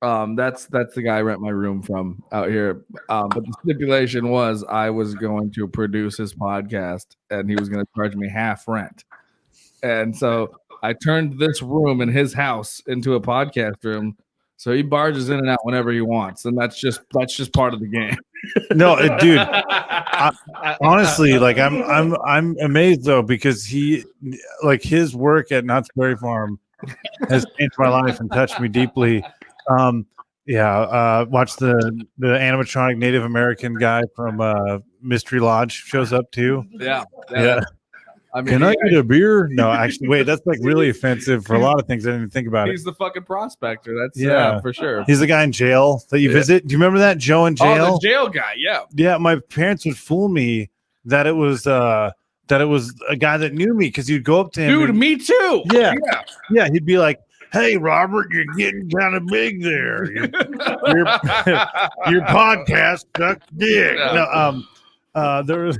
that's the guy I rent my room from out here. But the stipulation was I was going to produce his podcast, and he was going to charge me half rent. And so I turned this room in his house into a podcast room. So he barges in and out whenever he wants, and that's just part of the game. No, dude. Honestly, like I'm amazed though, because he, like, his work at Knott's Berry Farm has changed my life and touched me deeply. Watch the animatronic Native American guy from Mystery Lodge shows up too. Yeah. I mean, Can I get a beer? No, actually, wait, that's like really offensive for a lot of things. I didn't even think about it. He's the fucking prospector. That's for sure. He's the guy in jail that you visit. Do you remember that? Joe in jail? Oh, the jail guy. Yeah. Yeah, my parents would fool me that it was a guy that knew me, because you'd go up to him. Dude, me too. Yeah. He'd be like, "Hey, Robert, you're getting kind of big there. Your podcast sucks dick." Yeah. No, there was.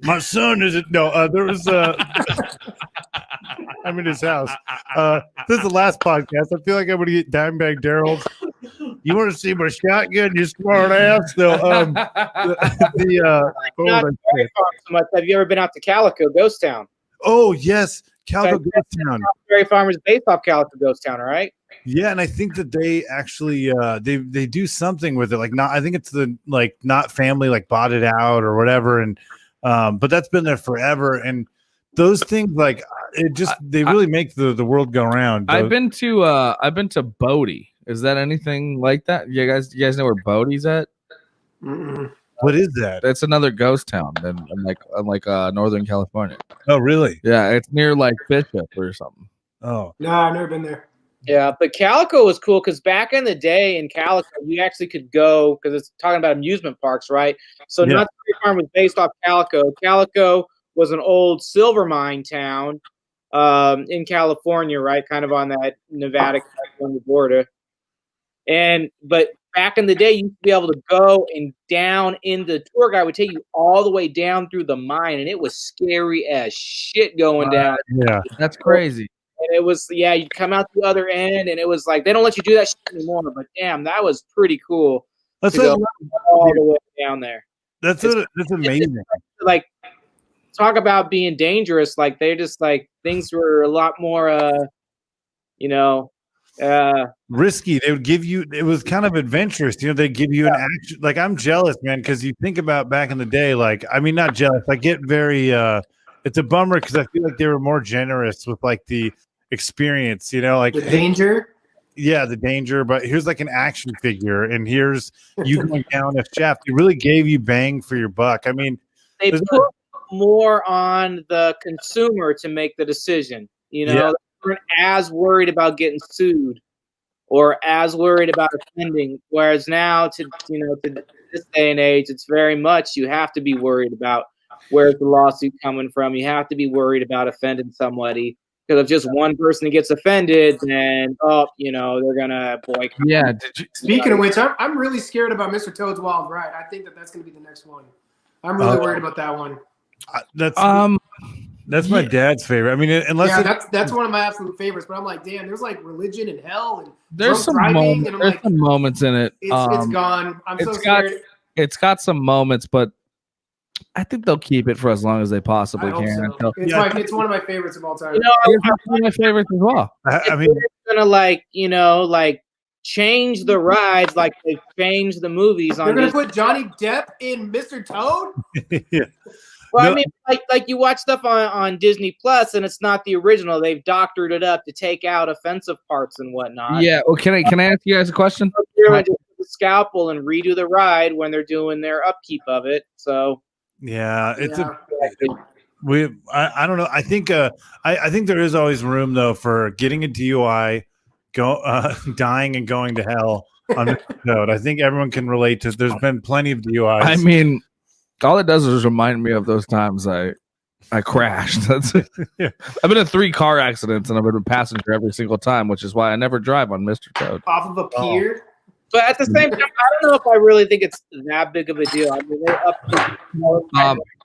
My son isn't. No, there was. I'm in his house. This is the last podcast. I feel like I'm going to get Dimebag Daryl. You want to see my shotgun, you smart ass? No. Not very far so much. Have you ever been out to Calico Ghost Town? Oh yes, Calico Ghost Town. Berry Farm is based off Calico Ghost Town, all right? Yeah, and I think that they actually they do something with it. Like, not, I think it's the Not Family like bought it out or whatever, and but that's been there forever. And those things, like, it just they really make the world go round. I've been to Bodie. Is that anything like that? You guys know where Bodie's at? What is that? It's another ghost town in Northern California. Oh, really? Yeah, it's near like Bishop or something. Oh, No, I've never been there. Yeah, but Calico was cool because back in the day in Calico, you actually could go, because it's talking about amusement parks, right? So Yeah. Knott's Berry Farm was based off Calico. Calico was an old silver mine town in California, right? Kind of on that Nevada-California border. But back in the day, you used to be able to go and down in the tour guide would take you all the way down through the mine, and it was scary as shit going down. yeah. That's crazy. And it was, you'd come out the other end, and it was like, they don't let you do that shit anymore. But damn, that was pretty cool. That's to go all the way down there. That's amazing. Like, talk about being dangerous. Like, they just like things were a lot more, risky. They would give you. It was kind of adventurous. They'd give you an action. Like, I'm jealous, man, because you think about back in the day. Like, I mean, not jealous. I get very. It's a bummer because I feel like they were more generous with like the experience. Like the danger. Yeah, the danger. But here's like an action figure, and here's you going down a shaft. It really gave you bang for your buck. I mean, they put more on the consumer to make the decision. They weren't as worried about getting sued or as worried about offending. Whereas now, to this day and age, it's very much you have to be worried about where's the lawsuit coming from. You have to be worried about offending somebody. Because if just one person gets offended, then they're gonna boycott. Yeah. Speaking of which, I'm really scared about Mr. Toad's Wild Ride. I think that's gonna be the next one. I'm really worried about that one. That's my dad's favorite. I mean, that's one of my absolute favorites. But I'm like, damn, there's like religion and hell and there's some driving, moments in it. It's gone. I'm so scared. It's got some moments, but I think they'll keep it for as long as they possibly can. So. It's one of my favorites of all time. It's one of my favorites as well. I mean, it's gonna change the rides like they changed the movies. They're gonna put Johnny Depp in Mr. Toad. Yeah. Well, I mean, like you watch stuff on Disney Plus, and it's not the original. They've doctored it up to take out offensive parts and whatnot. Yeah. Well, can I ask you guys a question? Just the scalpel and redo the ride when they're doing their upkeep of it. So. Yeah, I don't know. I think there is always room though for getting a DUI, dying and going to hell on the road. I think everyone can relate to. There's been plenty of DUIs. I mean, all it does is remind me of those times I crashed. That's it. Yeah. I've been in 3 car accidents and I've been a passenger every single time, which is why I never drive on Mr. Toad. Off of a pier. But at the same time, I don't know if I really think it's that big of a deal. I mean, they updated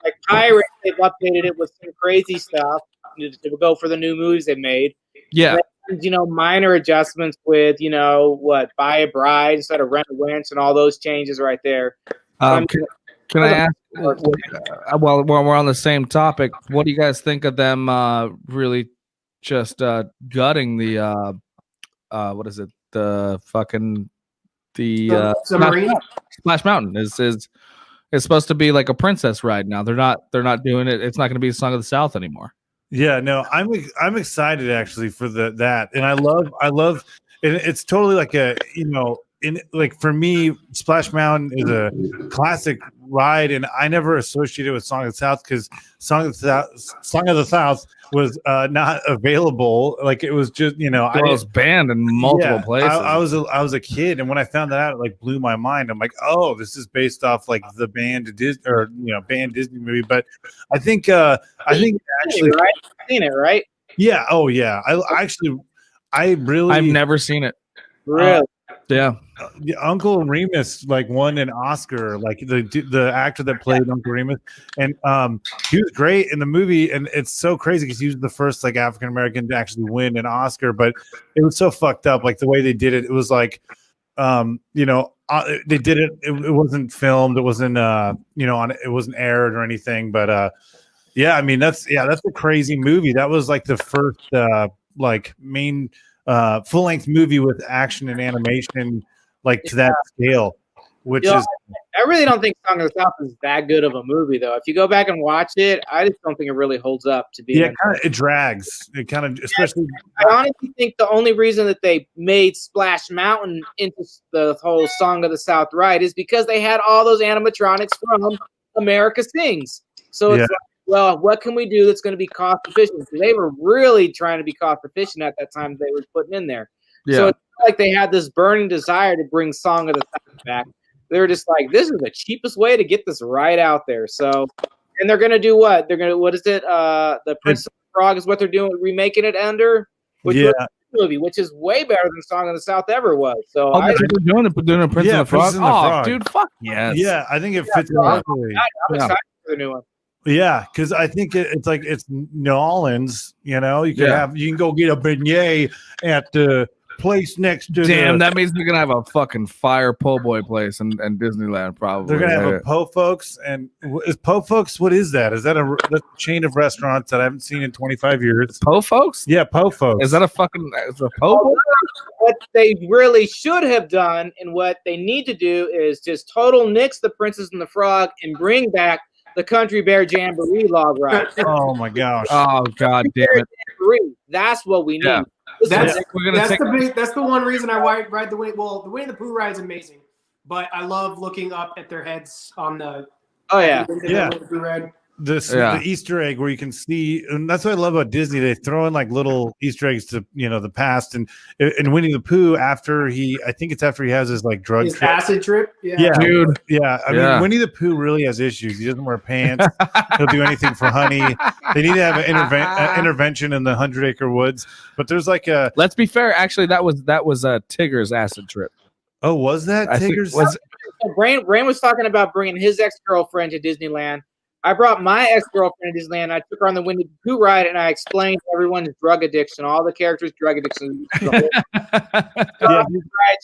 like Pirates. They've updated it with some crazy stuff to go for the new movies they made. Yeah, and, minor adjustments with buy a bride instead of rent a wench and all those changes right there. Can I ask? While we're on the same topic, what do you guys think of them really just gutting the what is it? The fucking submarine. Splash Mountain is supposed to be like a princess ride now. They're not doing it. It's not going to be a Song of the South anymore. Yeah, no, I'm excited actually for that, and I love, and it's totally like for me, Splash Mountain is a classic ride, and I never associated it with Song of the South because Song of the South was not available. Like it was just it was banned in multiple places. I was a kid, and when I found that out, it like blew my mind. I'm like, oh, this is based off like the banned Disney movie. But I think actually, right? I've seen it, right? Yeah. Oh yeah. I've never seen it. Really? Yeah. Uncle Remus won an Oscar, like the actor that played Uncle Remus, and he was great in the movie. And it's so crazy because he was the first African American to actually win an Oscar, but it was so fucked up, like the way they did it. It was like, they did it. It wasn't filmed. It wasn't it wasn't aired or anything. But yeah, I mean that's a crazy movie. That was like the first main full-length movie with action and animation to that scale, which is I really don't think Song of the South is that good of a movie though. If you go back and watch it, I just don't think it really holds up to be. It drags. It kind of, especially. I honestly think the only reason that they made Splash Mountain into the whole Song of the South ride is because they had all those animatronics from America Sings. So it's well, what can we do that's going to be cost efficient? So they were really trying to be cost efficient at that time they were putting in there. Yeah. So it's like they had this burning desire to bring Song of the South back. They were just like, this is the cheapest way to get this right out there. So, and they're going to do what? They're going to, what is it? The Prince of the Frog is what they're doing, remaking it under, which was a movie, which is way better than Song of the South ever was. So they're doing a Prince of the Frog. Frog. Dude, fuck yes. Yeah, I think it fits. I'm excited for the new one. Yeah, because I think it's New Orleans. You can go get a beignet at the place next to Damn, that means they're gonna have a fucking fire po' boy place in Disneyland. Probably they're gonna have a Po Folks. And is Po Folks? What is that? Is that a chain of restaurants that I haven't seen in 25 years? Po Folks? Yeah, Po Folks. Is that a fucking po' boy? What they really should have done and what they need to do is just total nix the Princess and the Frog and bring back the Country Bear Jamboree log ride. Oh my gosh. Oh god damn it. Jamboree. That's what we need. Yeah. That's take that's the one reason I ride the Winnie. Well, the Winnie the Pooh ride is amazing, but I love looking up at their heads on the. Oh yeah, Yeah. Winnie the Pooh ride. The Easter egg where you can see, and that's what I love about Disney. They throw in like little Easter eggs to the past, and Winnie the Pooh after I think it's after he has his like drug His trip. acid trip. Yeah, dude. Yeah, I mean Winnie the Pooh really has issues. He doesn't wear pants. He'll do anything for honey. They need to have an intervention in the 100-acre woods. But there's like a. Let's be fair. Actually, that was Tigger's acid trip. Oh, was that Tigger's? Brain was talking about bringing his ex-girlfriend to Disneyland. I brought my ex-girlfriend to Disneyland. I took her on the Winnie the Pooh ride, and I explained everyone's drug addiction, all the characters' drug addiction.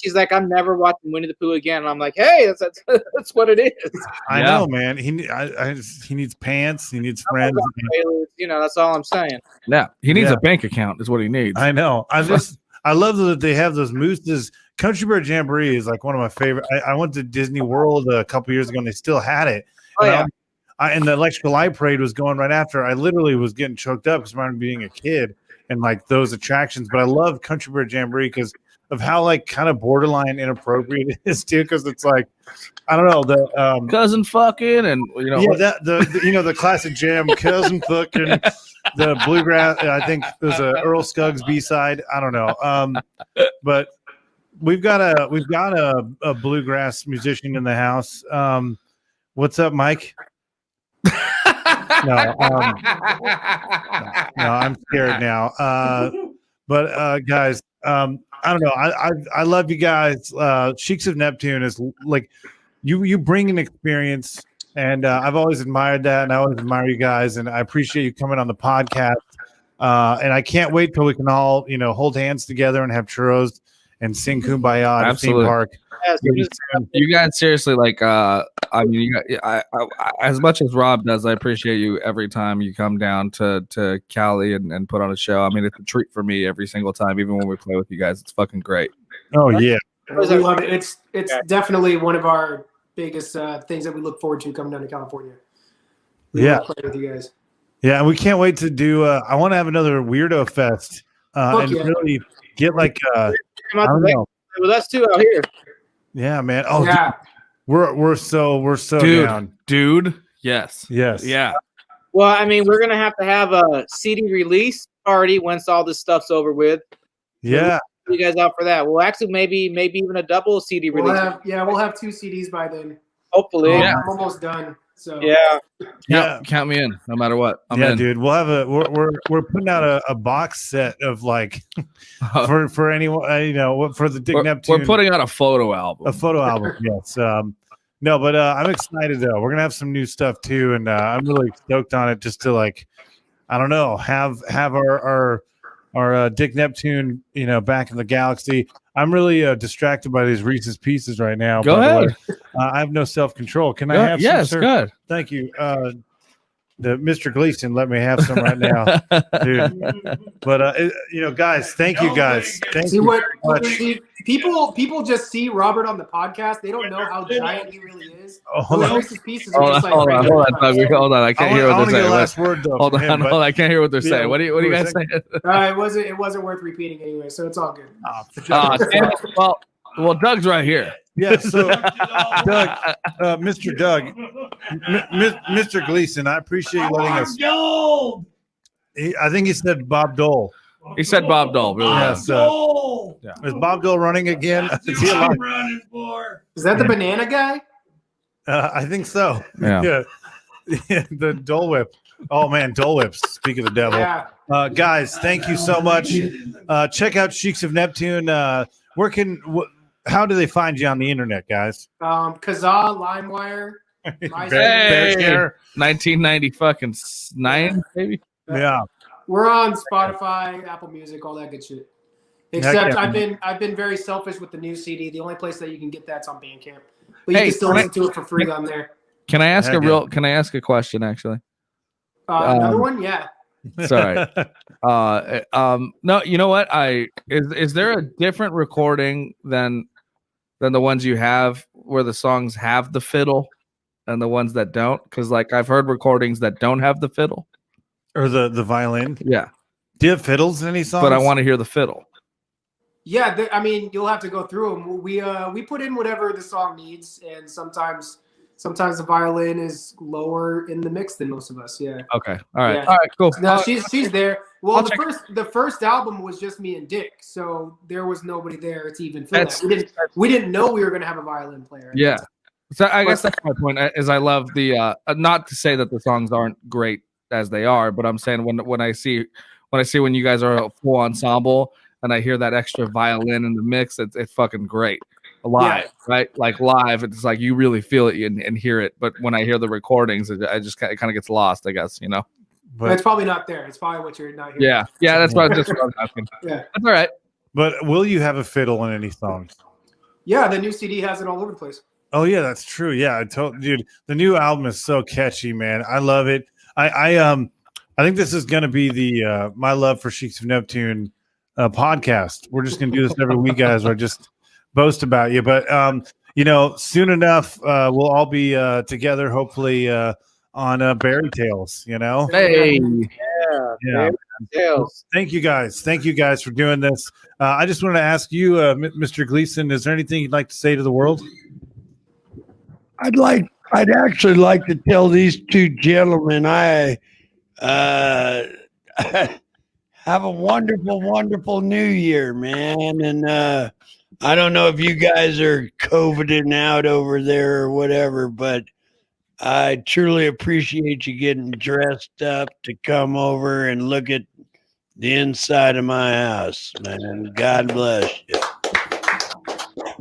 She's like, "I'm never watching Winnie the Pooh again." And I'm like, "Hey, that's what it is." I know, man. He needs pants. He needs friends. That's all I'm saying. Yeah, he needs a bank account. Is what he needs. I know. I love that they have those mooses. Country Bear Jamboree is like one of my favorite. I went to Disney World a couple years ago, and they still had it. Oh yeah. And the electrical light parade was going right after. I literally was getting choked up because I remember being a kid and like those attractions. But I love Country Bear Jamboree because of how like kind of borderline inappropriate it is too. Because it's like, I don't know, the cousin fucking and the classic jam, cousin fucking, the bluegrass. I think there's a Earl Scuggs B-side. I don't know, but we've got a bluegrass musician in the house. What's up, Mike? No, I'm scared now. But guys, I don't know. I love you guys. Sheiks of Neptune is like you bring an experience, and I've always admired that, and I always admire you guys, and I appreciate you coming on the podcast. And I can't wait till we can all hold hands together and have churros and sing Kumbaya at the theme park. You guys seriously I mean, as much as Rob does, I appreciate you every time you come down to Cali and put on a show. I mean, it's a treat for me every single time, even when we play with you guys. It's fucking great. Oh yeah, we love it. It's definitely one of our biggest things that we look forward to coming down to California. We love playing with you guys. Yeah, and we can't wait to do. I want to have another Weirdo Fest and really get like. I don't know. With us too out here. Yeah, man. Oh yeah. Dude, we're so down, dude. Yes. Yeah. Well, I mean, we're gonna have to have a CD release party once all this stuff's over with. Yeah. You guys out for that? Well, actually, maybe even a double CD release. We'll have 2 CDs by then. Hopefully. I'm almost done. So count me in, no matter what. I'm in. Dude. We'll have we're putting out a box set of like for anyone for the Dick Neptune. We're putting out a photo album. Yes. No, but I'm excited though. We're gonna have some new stuff too, and I'm really stoked on it. Just to like, I don't know, have our Dick Neptune, back in the galaxy. I'm really distracted by these Reese's Pieces right now. Go ahead. I have no self-control. Can I have some, yes, sir? Good. Thank you. The Mr. Gleason let me have some right now, dude. But guys, thank you guys. Thank you so much. People just see Robert on the podcast. They don't know how giant he really is. Oh, hold on. Pieces hold on. I can't hear what they're saying. Last word, though, hold on. I can't hear what they're saying. What are you guys saying? It wasn't worth repeating anyway, so it's all good. Well, Doug's right here. Yeah, so Doug, Mr. Doug, Mr. Gleason, I appreciate you letting us. I think he said Bob Dole. He said Bob Dole. Really? Yes. Is Bob Dole running again? Is he running for? Is that the banana guy? I think so. Yeah. The Dole Whip. Oh man, Dole Whips. Speak of the devil. Yeah. Guys, thank you so much. Check out Sheiks of Neptune. How do they find you on the internet, guys? Kazaa, LimeWire, Bear 1990 fucking 9, maybe. Yeah. We're on Spotify, Apple Music, all that good shit. Except Yeah. I've been very selfish with the new CD. The only place that you can get that's on Bandcamp, but you Hey, can still listen to it for free on there. Can I ask Heck yeah. Can I ask a question? Actually, Another one, yeah. sorry. No, you know what? Is there a different recording than the ones you have where the songs have the fiddle and the ones that don't? Because like I've heard recordings that don't have the fiddle. Or the violin. Yeah, Do you have fiddles in any songs? but I want to hear the fiddle. Yeah, I mean, you'll have to go through them. We put in whatever the song needs, and sometimes the violin is lower in the mix than most of us. Yeah. Okay. All right. Yeah. All right. Cool. No, she's there. Well, I'll the first album was just me and Dick, so there was nobody there to even fill That's- that. We didn't know we were gonna have a violin player. Yeah. So I guess that's my point. Is I love the not to say that the songs aren't great as they are, but I'm saying when I see when you guys are a full ensemble and I hear that extra violin in the mix, it's fucking great. Live, right? Like live, it's like you really feel it and hear it. But when I hear the recordings, it kind of gets lost, I guess, you know. But it's probably not there. It's probably what you're not hearing. Yeah, that's what I'm asking. Yeah, that's all right. But will you have a fiddle in any songs? Yeah, the new CD has it all over the place. Oh yeah, that's true. Yeah, I told dude, the new album is so catchy, man. I love it. I think this is gonna be the My Love for Sheiks of Neptune podcast. We're just gonna do this every week, guys. Or just boast about you. But soon enough, we'll all be together, hopefully on Berry Tales. Hey, Yeah. Tales. Thank you guys for doing this. I just wanted to ask you, Mr. Gleason, is there anything you'd like to say to the world? I'd actually like to tell these two gentlemen I have a wonderful, wonderful new year, man. And I don't know if you guys are COVIDing out over there or whatever, but I truly appreciate you getting dressed up to come over and look at the inside of my house, man. God bless you.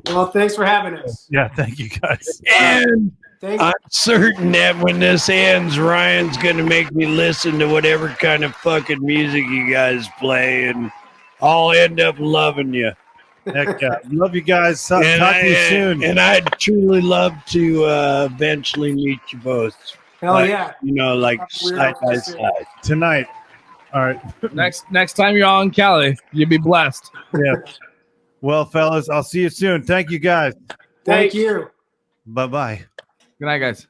Well, thanks for having us. Yeah, thank you guys. And I'm certain that when this ends, Ryan's going to make me listen to whatever kind of fucking music you guys play, and I'll end up loving you. Heck yeah. Love you guys. Talk to you soon. And I'd truly love to eventually meet you both. Hell yeah. Side by side. Tonight. All right. Next time you're on Cali, you'll be blessed. Yeah. Well, fellas, I'll see you soon. Thank you, guys. Thank you. Bye-bye. Good night, guys.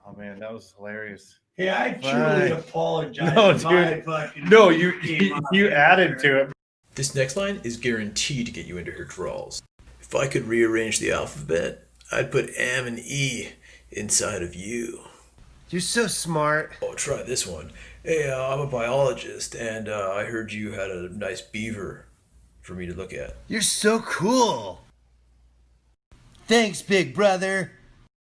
Oh, man, that was hilarious. Hey, I truly apologize. No, for my dude. fucking No, you added to it. This next line is guaranteed to get you into her drawls. If I could rearrange the alphabet, I'd put M and E inside of you. You're so smart. Oh, try this one. Hey, I'm a biologist, and I heard you had a nice beaver for me to look at. You're so cool. Thanks, big brother.